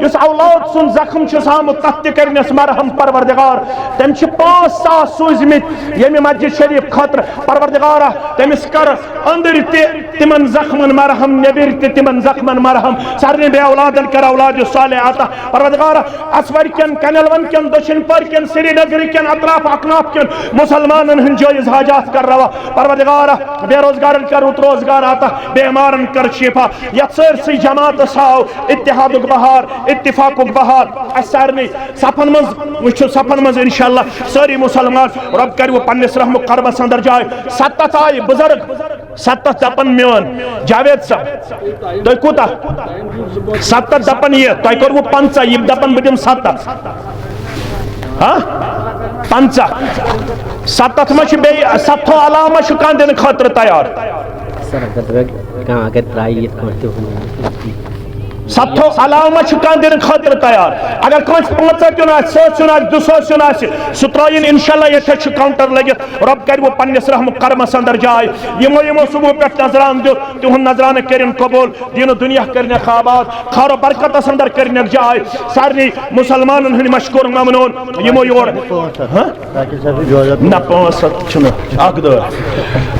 S1: یس اولاد سن زخم چھ آمت تت تہ کرنس مرہم پروردگار تم چھ 5,000 سوزمت یم مسجد شریف خاطر پروردگارہ تمس کر اندر تہ تمن زخمن مرہم نبر تہ تمن زخمن مرہم سارے بے اولادن کر اولاد صالح عطا پروردگارہ اسور کن کنلون کن دشن پر کن سری نگر کن اطراف اکناف کن مسلمانن ہن جائز حاجات کر روا پروردگارہ بے روزگارن کر روزگار عطا بیمارن کر شفا یت سرسی جماعت ساو اتحادک بہار اتفاقک بہار اسارنی صفن مز وچھو صفن مز انشاءاللہ ساری مسلمان رب کرو پنس رحم کربس اندر جائے 7 آئی بزرگ 7 دپن میون جاوید صاحب تو کوتا 7 دپن یہ تو کرو 50 یہ دپن بدیم 7 ہاں 50 7 مچ بے 7 علامہ چھ کاندن خاطر تیار
S2: سر کہاں اگر ٹرائی کرتے ہو
S1: 7 علامہ چھ کاندن خاطر تیار اگر کانس 5 کیوں 7 سن 200 سن سترائن انشاءاللہ یہ چھ کاؤنٹر لگت رب کرو پنس رحم کرمس اندر جائے یمو صبح پہ نظران دیو تہن نظرانہ کرن قبول دین و دنیا کرنے آباد خار و برکت اندر کرنے جائے سارنی مسلمانن ہن مشکور ممنون یمو یور نہ 500 چھنو اک دو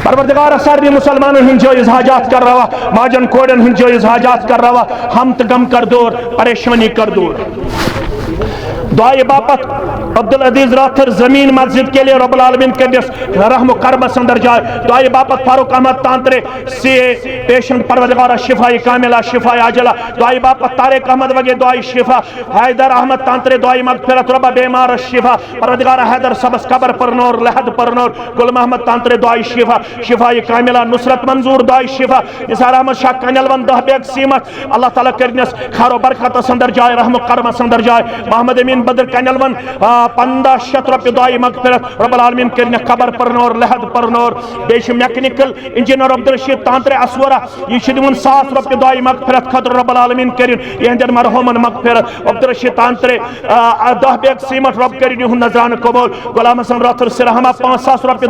S1: پروردگار سارنی مسلمانن ہن جائز حاجات کر روا ماجن کوڑن ہن جائز حاجات کر روا ہم غم کر دور پریشانی کر دور دعائے باپت عبدالعزیز راتھر زمین مسجد کے لیے رب العالمین کے رحم و کرمس اندر جائے دعائے باپت فاروق احمد تانترے سی پیشنٹ پروردگارہ شفائی کاملہ شفائی عاجلہ دعائے باپت طارق احمد وگے دعائی شفا حیدر احمد تانترے دعائی مغفرت رب بیمار شفا پروردگارہ حیدر سبس قبر پر نور لحد پر نور گل محمد تانترے دعائی شفا شفائی کاملہ نصرت منظور دعائی شفا نثار احمد شاہ کنیلون 10 بیگ سیمت اللہ تعالیٰ کرنس خیر و برکت اندر جائے رحم و کرمس اندر جائے محمد امین بدر کنیل 1500 رۄپیہِ دعایہِ مغفرت رب العالمین کرنہِ قبر پرنور لحد پرنور بیٚیہِ میکنیکل انجینئر عبدالرشید تانترے اسورہ یہ چھِ دِوان 100 رۄپیہِ دعایہِ مغفرت خٲطرٕ رب العالمین کرن یہندین مرحومن مغفرت عبدالرشید تانترے 10 بیگ سیمٹ رب کرن یہند نظرانہ قبول غلام حسن راتھر سرہما 5,000 رۄپیہِ